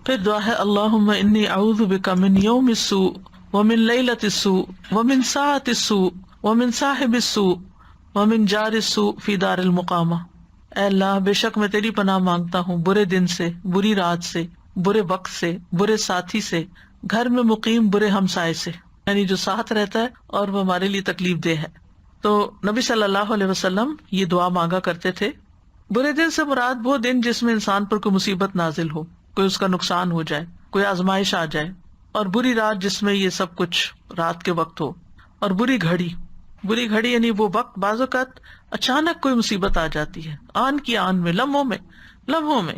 S1: پھر دعا ہے اللہم انی اعوذ بک من یوم السوء ومن لیلۃ السوء ومن ساعۃ السوء ومن صاحب السوء ومن جار السوء فی دار المقامہ. اے اللہ بے شک میں تیری پناہ مانگتا ہوں برے دن سے، بری رات سے، برے وقت سے، برے ساتھی سے، گھر میں مقیم برے ہمسائے سے، یعنی جو ساتھ رہتا ہے اور وہ ہمارے لیے تکلیف دہ ہے. تو نبی صلی اللہ علیہ وسلم یہ دعا مانگا کرتے تھے. برے دن سے مراد وہ دن جس میں انسان پر کوئی مصیبت نازل ہو، کوئی اس کا نقصان ہو جائے، کوئی آزمائش آ جائے، اور بری رات جس میں یہ سب کچھ رات کے وقت ہو، اور بری گھڑی یعنی وہ وقت بعض اوقات اچانک کوئی مصیبت آ جاتی ہے، آن کی آن میں، لمحوں میں.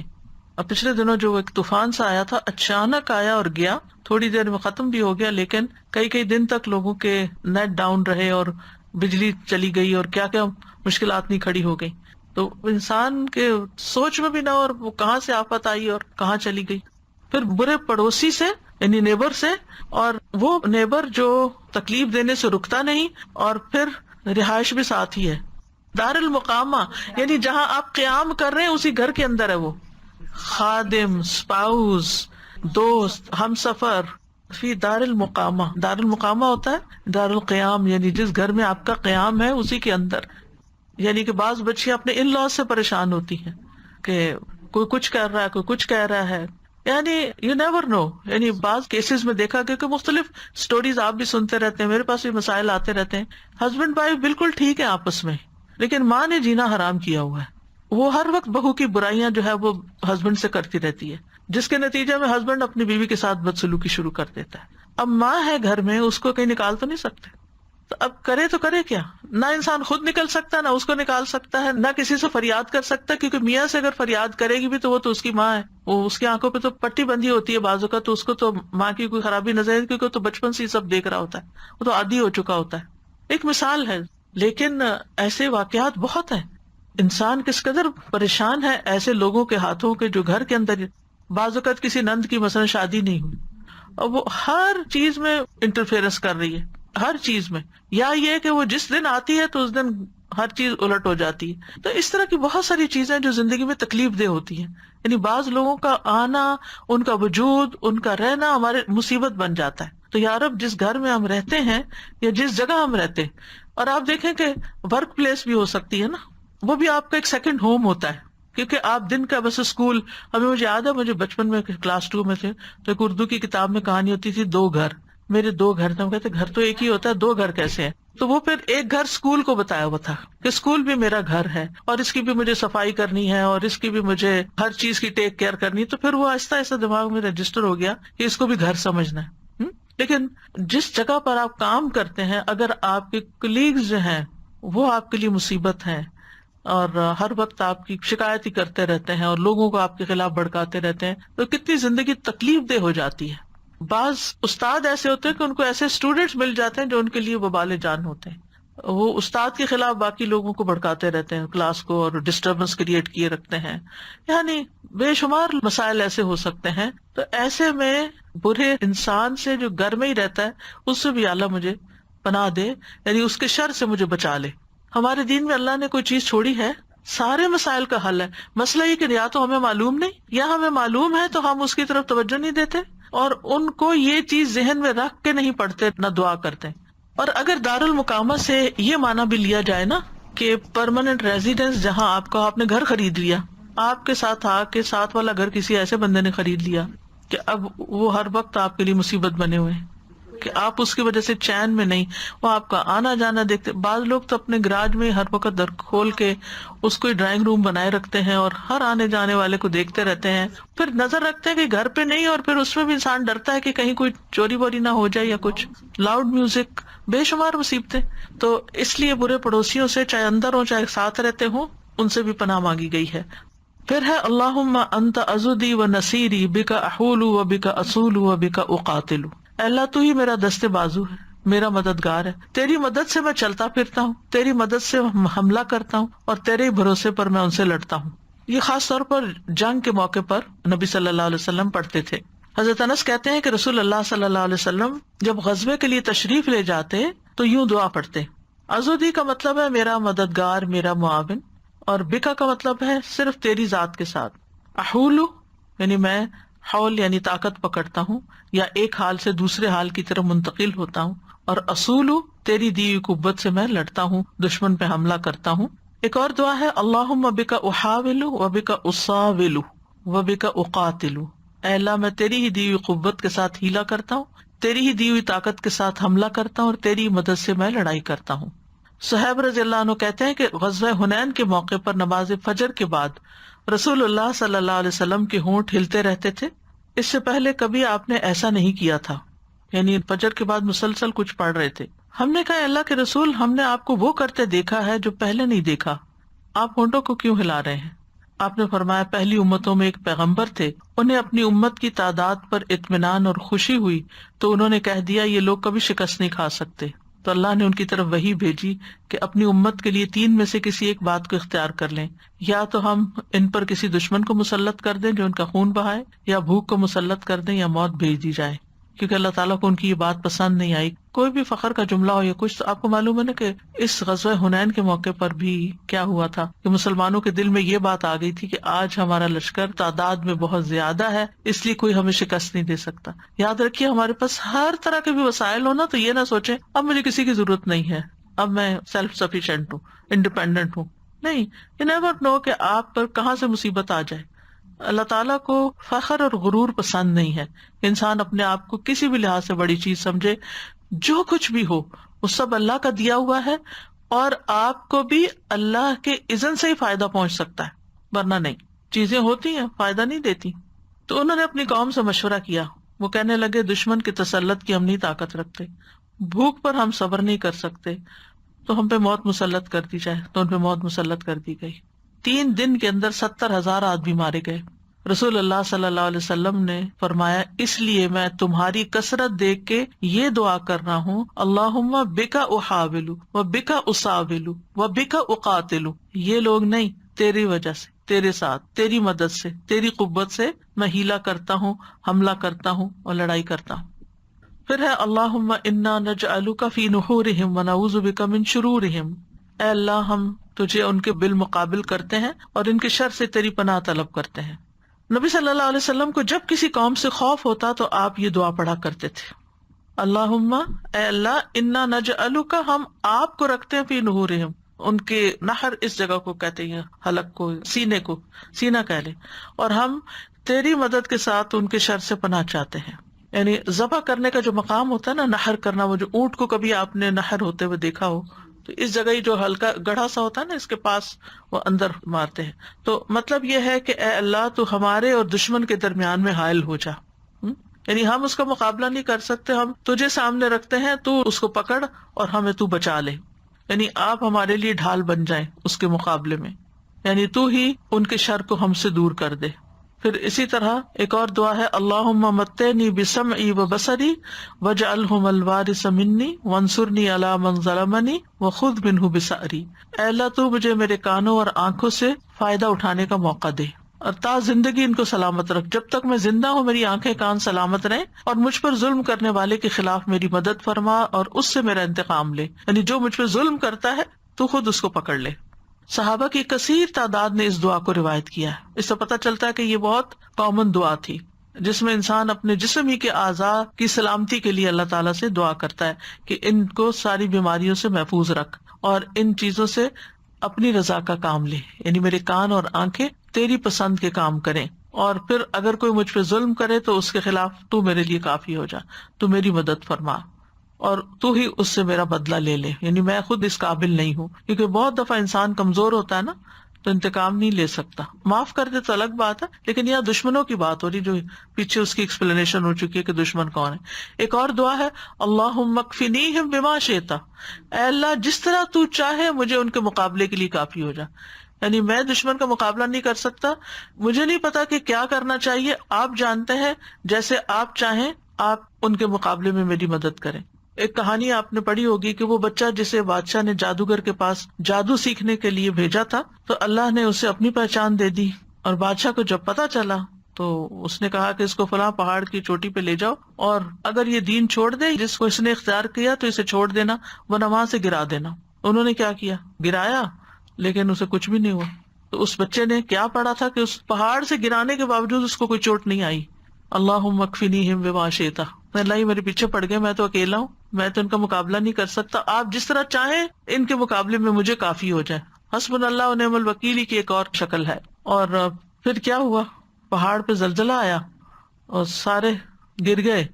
S1: اب پچھلے دنوں جو ایک طوفان سا آیا تھا، اچانک آیا اور گیا، تھوڑی دیر میں ختم بھی ہو گیا، لیکن کئی دن تک لوگوں کے نیٹ ڈاؤن رہے اور بجلی چلی گئی اور کیا کیا مشکلات نہیں کھڑی ہو گئی. تو انسان کے سوچ میں بھی نہ، اور وہ کہاں سے آفت آئی اور کہاں چلی گئی. پھر برے پڑوسی سے یعنی نیبر سے، اور وہ نیبر جو تکلیف دینے سے رکتا نہیں، اور پھر رہائش بھی ساتھ ہی ہے. دار المقامہ یعنی جہاں آپ قیام کر رہے ہیں اسی گھر کے اندر ہے وہ. خادم، اسپاؤس، دوست، ہم سفر فی دار المقامہ. دار المقامہ ہوتا ہے دار القیام، یعنی جس گھر میں آپ کا قیام ہے اسی کے اندر. یعنی کہ بعض بچیاں اپنے ان لاز سے پریشان ہوتی ہیں کہ کوئی کچھ کر رہا ہے، کوئی کچھ کہہ رہا ہے، یعنی یو نیور نو. یعنی بعض کیسز میں دیکھا کہ مختلف سٹوریز آپ بھی سنتے رہتے ہیں، میرے پاس بھی مسائل آتے رہتے ہیں. ہسبینڈ وائف بالکل ٹھیک ہے آپس میں، لیکن ماں نے جینا حرام کیا ہوا ہے. وہ ہر وقت بہو کی برائیاں جو ہے وہ ہسبینڈ سے کرتی رہتی ہے، جس کے نتیجے میں ہسبینڈ اپنی بیوی کے ساتھ بدسلوکی شروع کر دیتا ہے. اب ماں ہے گھر میں، اس کو کہیں نکال تو نہیں سکتے، تو اب کرے تو کرے کیا؟ نہ انسان خود نکل سکتا، نہ اس کو نکال سکتا ہے، نہ کسی سے فریاد کر سکتا، کیونکہ میاں سے اگر فریاد کرے گی بھی تو وہ تو اس کی ماں ہے، وہ اس کی آنکھوں پہ تو پٹی بندھی ہوتی ہے بازو کا، تو اس کو تو ماں کی کوئی خرابی نظر ہے، کیونکہ وہ تو بچپن سے ہی سب دیکھ رہا ہوتا ہے، وہ تو عادی ہو چکا ہوتا ہے. ایک مثال ہے، لیکن ایسے واقعات بہت ہیں. انسان کس قدر پریشان ہے ایسے لوگوں کے ہاتھوں کے جو گھر کے اندر، بعض اوقات کسی نند کی مثلا شادی نہیں ہوئی اور وہ ہر چیز میں انٹرفیئرنس کر رہی ہے، ہر چیز میں، یا یہ کہ وہ جس دن آتی ہے تو اس دن ہر چیز الٹ ہو جاتی ہے. تو اس طرح کی بہت ساری چیزیں جو زندگی میں تکلیف دہ ہوتی ہیں. یعنی بعض لوگوں کا آنا، ان کا وجود، ان کا رہنا ہمارے مصیبت بن جاتا ہے. تو یا رب جس گھر میں ہم رہتے ہیں یا جس جگہ ہم رہتے ہیں، اور آپ دیکھیں کہ ورک پلیس بھی ہو سکتی ہے نا، وہ بھی آپ کا ایک سیکنڈ ہوم ہوتا ہے، کیونکہ آپ دن کا بس اسکول. ابھی مجھے یاد ہے، مجھے بچپن میں کلاس 2 میں تھے تو ایک اردو کی کتاب میں کہانی ہوتی تھی 2 گھر. میرے 2 گھر تھے، ہم کہتے گھر تو ایک ہی ہوتا ہے، 2 گھر کیسے ہیں؟ تو وہ پھر ایک گھر اسکول کو بتایا ہوا تھا کہ اسکول بھی میرا گھر ہے، اور اس کی بھی مجھے صفائی کرنی ہے، اور اس کی بھی مجھے ہر چیز کی ٹیک کیئر کرنی. تو پھر وہ آہستہ آہستہ دماغ میں رجسٹر ہو گیا کہ اس کو بھی گھر سمجھنا ہے. لیکن جس جگہ پر آپ کام کرتے ہیں، اگر آپ کے کلیگز جو ہیں وہ آپ کے لیے مصیبت ہیں اور ہر وقت آپ کی شکایت ہی کرتے رہتے ہیں اور لوگوں کو آپ کے خلاف بھڑکاتے رہتے ہیں، تو کتنی زندگی تکلیف دہ ہو جاتی ہے. بعض استاد ایسے ہوتے ہیں کہ ان کو ایسے اسٹوڈینٹس مل جاتے ہیں جو ان کے لیے وبال جان ہوتے ہیں. وہ استاد کے خلاف باقی لوگوں کو بھڑکاتے رہتے ہیں کلاس کو، اور ڈسٹربنس کریٹ کیے رکھتے ہیں. یعنی بے شمار مسائل ایسے ہو سکتے ہیں. تو ایسے میں برے انسان سے جو گھر میں ہی رہتا ہے، اس سے بھی اللہ مجھے پناہ دے، یعنی اس کے شر سے مجھے بچا لے. ہمارے دین میں اللہ نے کوئی چیز چھوڑی ہے، سارے مسائل کا حل ہے. مسئلہ یہ کہ یا تو ہمیں معلوم نہیں، یا ہمیں معلوم ہے تو ہم اس کی طرف توجہ نہیں دیتے، اور ان کو یہ چیز ذہن میں رکھ کے نہیں پڑھتے، نہ دعا کرتے. اور اگر دار المقامہ سے یہ معنی بھی لیا جائے نا کہ پرماننٹ ریزیڈینس، جہاں آپ نے گھر خرید لیا، آپ کے ساتھ آ کے ساتھ والا گھر کسی ایسے بندے نے خرید لیا کہ اب وہ ہر وقت آپ کے لیے مصیبت بنے ہوئے ہیں، کہ آپ اس کی وجہ سے چین میں نہیں، وہ آپ کا آنا جانا دیکھتے. بعض لوگ تو اپنے گراج میں ہر وقت در کھول کے اس کو ڈرائنگ روم بنائے رکھتے ہیں اور ہر آنے جانے والے کو دیکھتے رہتے ہیں، پھر نظر رکھتے ہیں کہ گھر پہ نہیں، اور پھر اس میں بھی انسان ڈرتا ہے کہ کہیں کوئی چوری ووری نہ ہو جائے یا کچھ. لاؤڈ میوزک، بے شمار مصیبتیں. تو اس لیے برے پڑوسیوں سے، چاہے اندر ہوں چاہے ساتھ رہتے ہوں، ان سے بھی پناہ مانگی گئی ہے. پھر ہے اللہم انت عضدی و نصیری بک احول و بک اصول و بک اقاتل. اللہ تو ہی میرا دست بازو ہے، میرا مددگار ہے، تیری مدد سے میں چلتا پھرتا ہوں، تیری مدد سے حملہ کرتا ہوں، اور تیرے بھروسے پر میں ان سے لڑتا ہوں. یہ خاص طور پر جنگ کے موقع پر نبی صلی اللہ علیہ وسلم پڑھتے تھے. حضرت انس کہتے ہیں کہ رسول اللہ صلی اللہ علیہ وسلم جب غزوے کے لیے تشریف لے جاتے تو یوں دعا پڑھتے. عضدی کا مطلب ہے میرا مددگار، میرا معاون، اور بکا کا مطلب ہے صرف تیری ذات کے ساتھ. احولو یعنی میں حول یعنی طاقت پکڑتا ہوں یا ایک حال سے دوسرے حال کی طرف منتقل ہوتا ہوں، اور اصولو تیری دی ہوئی قوت سے میں لڑتا ہوں، دشمن پہ حملہ کرتا ہوں. ایک اور دعا ہے اللہم بک احاول و بک اصاول و بک اقاتل. اے اللہ میں تیری ہی دی ہوئی قوت کے ساتھ ہیلا کرتا ہوں، تیری ہی دی ہوئی طاقت کے ساتھ حملہ کرتا ہوں اور تیری مدد سے میں لڑائی کرتا ہوں۔ صہیب رضی اللہ عنہ کہتے ہیں کہ غزوہ حنین کے موقع پر نماز فجر کے بعد رسول اللہ صلی اللہ علیہ وسلم کے ہونٹ ہلتے رہتے تھے۔ اس سے پہلے کبھی آپ نے ایسا نہیں کیا تھا، یعنی فجر کے بعد مسلسل کچھ پڑھ رہے تھے۔ ہم نے کہا اللہ کے رسول، ہم نے آپ کو وہ کرتے دیکھا ہے جو پہلے نہیں دیکھا، آپ ہونٹوں کو کیوں ہلا رہے ہیں؟ آپ نے فرمایا پہلی امتوں میں ایک پیغمبر تھے، انہیں اپنی امت کی تعداد پر اطمینان اور خوشی ہوئی تو انہوں نے کہہ دیا یہ لوگ کبھی شکست نہیں کھا سکتے، تو اللہ نے ان کی طرف وحی بھیجی کہ اپنی امت کے لیے 3 میں سے کسی ایک بات کو اختیار کر لیں، یا تو ہم ان پر کسی دشمن کو مسلط کر دیں جو ان کا خون بہائے، یا بھوک کو مسلط کر دیں، یا موت بھیج دی جائے، کیونکہ اللہ تعالیٰ کو ان کی یہ بات پسند نہیں آئی۔ کوئی بھی فخر کا جملہ ہو یا کچھ، تو آپ کو معلوم ہے نا کہ اس غزوہ حنین کے موقع پر بھی کیا ہوا تھا کہ مسلمانوں کے دل میں یہ بات آ گئی تھی کہ آج ہمارا لشکر تعداد میں بہت زیادہ ہے، اس لیے کوئی ہمیں شکست نہیں دے سکتا۔ یاد رکھیے ہمارے پاس ہر طرح کے بھی وسائل ہونا تو یہ نہ سوچیں اب مجھے کسی کی ضرورت نہیں ہے، اب میں سیلف سفیشینٹ ہوں، انڈیپینڈنٹ ہوں۔ نہیں، یو نیور نو کہ آپ پر کہاں سے مصیبت آ جائے۔ اللہ تعالیٰ کو فخر اور غرور پسند نہیں ہے، انسان اپنے آپ کو کسی بھی لحاظ سے بڑی چیز سمجھے۔ جو کچھ بھی ہو وہ سب اللہ کا دیا ہوا ہے، اور آپ کو بھی اللہ کے اذن سے ہی فائدہ پہنچ سکتا ہے، ورنہ نہیں۔ چیزیں ہوتی ہیں فائدہ نہیں دیتی۔ تو انہوں نے اپنی قوم سے مشورہ کیا، وہ کہنے لگے دشمن کے تسلط کی ہم نہیں طاقت رکھتے، بھوک پر ہم صبر نہیں کر سکتے، تو ہم پہ موت مسلط کر دی جائے۔ تو ان پہ موت مسلط کر دی گئی۔ 3 دن کے اندر 70,000 آدمی مارے گئے۔ رسول اللہ صلی اللہ علیہ وسلم نے فرمایا اس لیے میں تمہاری کثرت دیکھ کے یہ دعا کر رہا ہوں، اللہم بکا احاول و بکا اساول و بکا اقاتل۔ یہ لوگ نہیں، تیری وجہ سے، تیرے ساتھ، تیری مدد سے، تیری قوت سے میں ہیلا کرتا ہوں، حملہ کرتا ہوں اور لڑائی کرتا ہوں۔ پھر ہے اللہم انا نجعلک فی نحورہم ونعوذ بک من شرورہم۔ اے اللہ ہم تجھے ان کے بالمقابل کرتے ہیں اور ان کے شر سے تیری پناہ طلب کرتے ہیں۔ نبی صلی اللہ علیہ وسلم کو جب کسی قوم سے خوف ہوتا تو آپ یہ دعا پڑھا کرتے تھے، اللہم اے اللہ انا نجعلک، ہم آپ کو رکھتے ہیں فی نحورہم، ان کے نحر اس جگہ کو کہتے ہیں حلق کو، سینے کو، سینہ کہہ لیں، اور ہم تیری مدد کے ساتھ ان کے شر سے پناہ چاہتے ہیں۔ یعنی ذبح کرنے کا جو مقام ہوتا ہے نا، نحر کرنا، وہ جو اونٹ کو کبھی آپ نے نحر ہوتے ہوئے دیکھا ہو تو اس جگہ ہی جو ہلکا گڑھا سا ہوتا ہے نا، اس کے پاس وہ اندر مارتے ہیں۔ تو مطلب یہ ہے کہ اے اللہ تو ہمارے اور دشمن کے درمیان میں حائل ہو جا، یعنی ہم اس کا مقابلہ نہیں کر سکتے، ہم تجھے سامنے رکھتے ہیں، تو اس کو پکڑ اور ہمیں تو بچا لے، یعنی آپ ہمارے لیے ڈھال بن جائیں اس کے مقابلے میں، یعنی تو ہی ان کے شر کو ہم سے دور کر دے۔ پھر اسی طرح ایک اور دعا ہے، اللہم متعنی بسمعی وبصری واجعلہم الوارث منی وانصرنی علی من ظلمنی وخذ منہ بثأری۔ اے اللہ تو مجھے میرے کانوں اور آنکھوں سے فائدہ اٹھانے کا موقع دے، اور تا زندگی ان کو سلامت رکھ، جب تک میں زندہ ہوں میری آنکھیں کان سلامت رہیں، اور مجھ پر ظلم کرنے والے کے خلاف میری مدد فرما اور اس سے میرا انتقام لے، یعنی جو مجھ پہ ظلم کرتا ہے تو خود اس کو پکڑ لے۔ صحابہ کی کثیر تعداد نے اس دعا کو روایت کیا ہے۔ اس سے پتہ چلتا ہے کہ یہ بہت کامن دعا تھی، جس میں انسان اپنے جسم ہی کے اعضاء کی سلامتی کے لیے اللہ تعالیٰ سے دعا کرتا ہے کہ ان کو ساری بیماریوں سے محفوظ رکھ اور ان چیزوں سے اپنی رضا کا کام لے، یعنی میرے کان اور آنکھیں تیری پسند کے کام کریں، اور پھر اگر کوئی مجھ پہ ظلم کرے تو اس کے خلاف تو میرے لیے کافی ہو جا، تو میری مدد فرما اور تو ہی اس سے میرا بدلہ لے لے، یعنی میں خود اس قابل نہیں ہوں، کیونکہ بہت دفعہ انسان کمزور ہوتا ہے نا تو انتقام نہیں لے سکتا، معاف کر دے تو الگ بات ہے، لیکن یہاں دشمنوں کی بات ہو رہی، جو پیچھے اس کی ایکسپلینیشن ہو چکی ہے کہ دشمن کون ہے۔ ایک اور دعا ہے، اللہم اکفنیہم بما شئت، اے اللہ جس طرح تو چاہے مجھے ان کے مقابلے کے لیے کافی ہو جا، یعنی میں دشمن کا مقابلہ نہیں کر سکتا، مجھے نہیں پتا کہ کیا کرنا چاہیے، آپ جانتے ہیں، جیسے آپ چاہیں آپ ان کے مقابلے میں میری مدد کریں۔ ایک کہانی آپ نے پڑھی ہوگی کہ وہ بچہ جسے بادشاہ نے جادوگر کے پاس جادو سیکھنے کے لیے بھیجا تھا، تو اللہ نے اسے اپنی پہچان دے دی، اور بادشاہ کو جب پتا چلا تو اس نے کہا کہ اس کو فلاں پہاڑ کی چوٹی پہ لے جاؤ، اور اگر یہ دین چھوڑ دے جس کو اس نے اختیار کیا تو اسے چھوڑ دینا، ورنہ وہاں سے گرا دینا۔ انہوں نے کیا کیا، گرایا، لیکن اسے کچھ بھی نہیں ہوا۔ تو اس بچے نے کیا پڑھا تھا کہ اس پہاڑ سے گرانے کے باوجود اس کو کوئی چوٹ نہیں آئی۔ اللہم اکفنیہم بما شئت، اللہ ہی میرے پیچھے پڑ گئے، میں تو اکیلا ہوں، میں تو ان کا مقابلہ نہیں کر سکتا، آپ جس طرح چاہیں ان کے مقابلے میں مجھے کافی ہو جائے۔ حسبنا اللہ و نعم الوکیل کی ایک اور شکل ہے۔ اور پھر کیا ہوا، پہاڑ پہ زلزلہ آیا اور سارے گر گئے.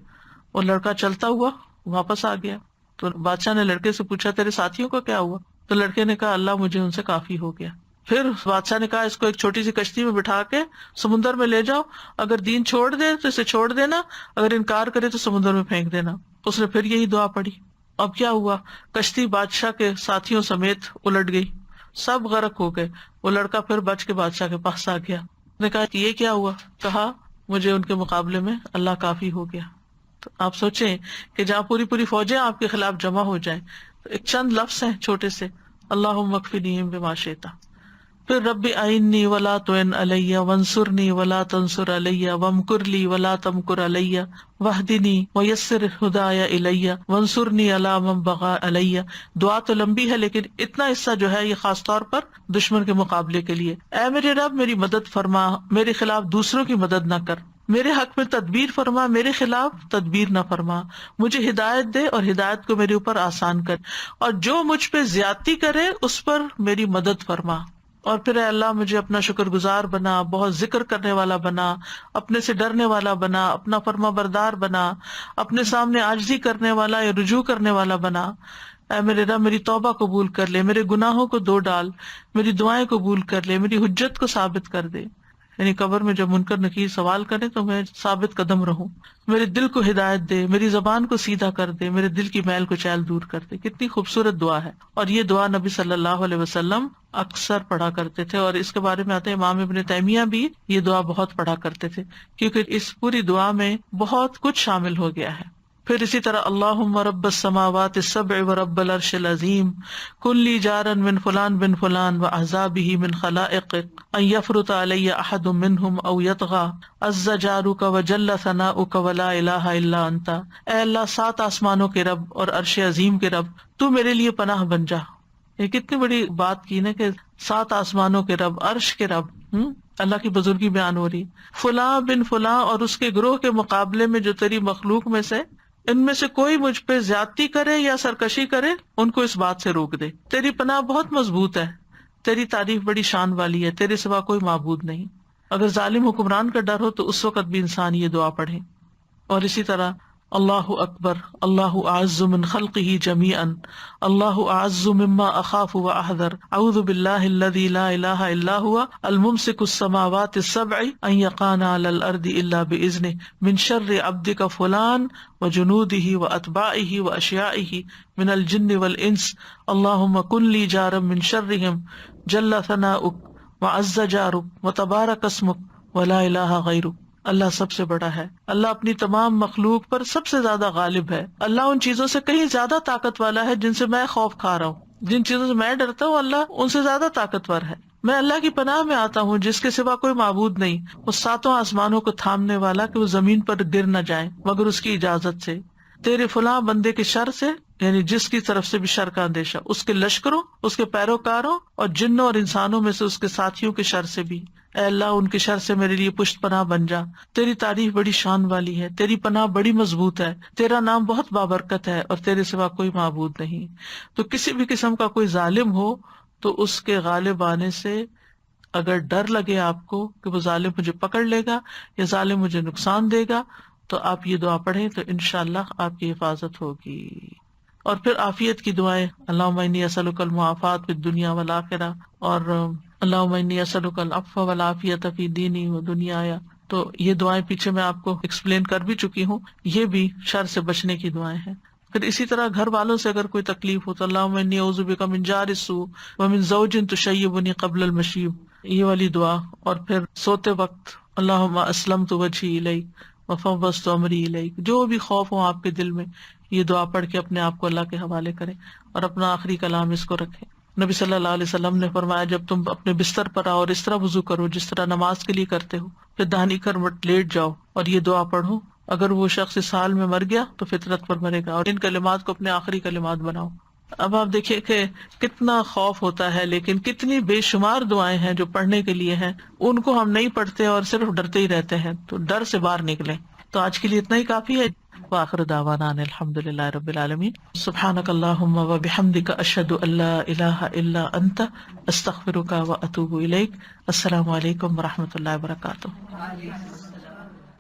S1: وہ لڑکا چلتا ہوا واپس آ گیا. تو بادشاہ نے لڑکے سے پوچھا تیرے ساتھیوں کا کیا ہوا؟ تو لڑکے نے کہا اللہ مجھے ان سے کافی ہو گیا. پھر بادشاہ نے کہا اس کو ایک چھوٹی سی کشتی میں بٹھا کے سمندر میں لے جاؤ، اگر دین چھوڑ دے تو اسے چھوڑ دینا، اگر انکار کرے تو سمندر میں پھینک دینا. اس نے پھر یہی دعا پڑھی. اب کیا ہوا؟ کشتی بادشاہ کے ساتھیوں سمیت الٹ گئی، سب غرق ہو گئے. وہ لڑکا پھر بچ کے بادشاہ کے پاس آ گیا. نے کہا یہ کیا ہوا؟ کہا مجھے ان کے مقابلے میں اللہ کافی ہو گیا. تو آپ سوچیں کہ جہاں پوری پوری فوجیں آپ کے خلاف جمع ہو جائیں تو ایک چند لفظ ہیں چھوٹے سے، اللہم اکفنیہم بما شئت. پھر رب اعنی ولا تعن علی وانصرنی ولا تنصر علی وامکر لی ولا تمکر علی واہدنی ویسر ہدای الی وانصرنی علی من بغی علی. دعا تو لمبی ہے لیکن اتنا حصہ جو ہے یہ خاص طور پر دشمن کے مقابلے کے لیے. اے میرے رب میری مدد فرما، میرے خلاف دوسروں کی مدد نہ کر، میرے حق میں تدبیر فرما، میرے خلاف تدبیر نہ فرما، مجھے ہدایت دے اور ہدایت کو میرے اوپر آسان کر، اور جو مجھ پہ زیادتی کرے اس پر میری مدد فرما. اور پھر اے اللہ مجھے اپنا شکر گزار بنا، بہت ذکر کرنے والا بنا، اپنے سے ڈرنے والا بنا، اپنا فرما بردار بنا، اپنے سامنے عاجزی کرنے والا یا رجوع کرنے والا بنا. اے میرے رب میری توبہ قبول کر لے، میرے گناہوں کو دھو ڈال، میری دعائیں قبول کر لے، میری حجت کو ثابت کر دے. یعنی قبر میں جب منکر نکیر سوال کرے تو میں ثابت قدم رہوں. میرے دل کو ہدایت دے، میری زبان کو سیدھا کر دے، میرے دل کی میل کو چیل دور کر دے. کتنی خوبصورت دعا ہے. اور یہ دعا نبی صلی اللہ علیہ وسلم اکثر پڑھا کرتے تھے، اور اس کے بارے میں آتے ہیں امام ابن تیمیہ بھی یہ دعا بہت پڑھا کرتے تھے، کیونکہ اس پوری دعا میں بہت کچھ شامل ہو گیا ہے. پھر اسی طرح اللہم رب السماوات السبع ورب العرش العظیم کن لی جارا من فلان بن فلان واحزابہ من خلائق ان یفرط علی احد منہم او یطغى عز جارک وجل ثناؤک ولا الہ الا انت. اے اللہ 7 آسمانوں کے رب اور عرش عظیم کے رب، تو میرے لیے پناہ بن جا. یہ کتنی بڑی بات کی نا کہ 7 آسمانوں کے رب، عرش کے رب. اللہ کی بزرگی بیان ہو رہی. فلاں بن فلاں اور اس کے گروہ کے مقابلے میں جو تیری مخلوق میں سے ان میں سے کوئی مجھ پہ زیادتی کرے یا سرکشی کرے ان کو اس بات سے روک دے. تیری پناہ بہت مضبوط ہے، تیری تعریف بڑی شان والی ہے، تیرے سوا کوئی معبود نہیں. اگر ظالم حکمران کا ڈر ہو تو اس وقت بھی انسان یہ دعا پڑھے. اور اسی طرح اللہ اکبر، اللہ اعز من خلقہ جمیعا، اللہ اعز مما اخاف واحذر، اعوذ باللہ الذی لا الہ الا هو الممسک السماوات السبع ان یقعن علی الارض الا باذنہ من شر عبدک فلان وجنودہ واتباعہ واشیاعہ من الجن والانس اللہم کن لی جارا من شرہم جل ثناؤک وعز جارک وتبارک اسمک ولا الہ غیرک. اللہ سب سے بڑا ہے، اللہ اپنی تمام مخلوق پر سب سے زیادہ غالب ہے. اللہ ان چیزوں سے کہیں زیادہ طاقت والا ہے جن سے میں خوف کھا رہا ہوں. جن چیزوں سے میں ڈرتا ہوں اللہ ان سے زیادہ طاقتور ہے. میں اللہ کی پناہ میں آتا ہوں جس کے سوا کوئی معبود نہیں، وہ 7 آسمانوں کو تھامنے والا کہ وہ زمین پر گر نہ جائیں مگر اس کی اجازت سے. تیرے فلاں بندے کے شر سے، یعنی جس کی طرف سے بھی شر کا اندیشہ، اس کے لشکروں، اس کے پیروکاروں اور جنوں اور انسانوں میں سے اس کے ساتھیوں کے شر سے بھی. اے اللہ ان کے شر سے میرے لیے پشت پناہ بن جا. تیری تعریف بڑی شان والی ہے، تیری پناہ بڑی مضبوط ہے، تیرا نام بہت بابرکت ہے اور تیرے سوا کوئی معبود نہیں. تو کسی بھی قسم کا کوئی ظالم ہو تو اس کے غالب آنے سے اگر ڈر لگے آپ کو کہ وہ ظالم مجھے پکڑ لے گا یا ظالم مجھے نقصان دے گا تو آپ یہ دعا پڑھیں تو انشاءاللہ آپ کی حفاظت ہوگی. اور پھر عافیت کی دعائیں، اللہم انی اسألک المعافات فی الدنیا والآخرہ، اور اللہم انی اسألک العفو والعافیت فی دینی و دنیایا. تو یہ دعائیں پیچھے میں آپ کو ایکسپلین کر بھی چکی ہوں، یہ بھی شر سے بچنے کی دعائیں ہیں. پھر اسی طرح گھر والوں سے اگر کوئی تکلیف ہو تو اللہم انی اعوذ بک من جار السوء ومن زوج تشیبنی قبل المشیب، یہ والی دعا. اور پھر سوتے وقت اللہم اسلمت وجہی الیک وفوضت امری الیک. جو بھی خوف ہو آپ کے دل میں یہ دعا پڑھ کے اپنے آپ کو اللہ کے حوالے کریں اور اپنا آخری کلام اس کو رکھیں. نبی صلی اللہ علیہ وسلم نے فرمایا جب تم اپنے بستر پر آؤ اور اس طرح وضو کرو جس طرح نماز کے لیے کرتے ہو، پھر دہانی کر لیٹ جاؤ اور یہ دعا پڑھو. اگر وہ شخص اس حال میں مر گیا تو فطرت پر مرے گا، اور ان کلمات کو اپنے آخری کلمات بناؤ. اب آپ دیکھیے کہ کتنا خوف ہوتا ہے لیکن کتنی بے شمار دعائیں ہیں جو پڑھنے کے لیے ہیں، ان کو ہم نہیں پڑھتے اور صرف ڈرتے ہی رہتے ہیں. تو ڈر سے باہر نکلیں. تو آج کے لیے اتنا ہی کافی ہے. وآخر دعوانا ان الحمد للہ رب العالمین. سبحانک اللہم وبحمدک اشہد ان لا الہ الا انت استغفرک واتوب الیک. السلام علیکم ورحمۃ اللہ وبرکاتہ.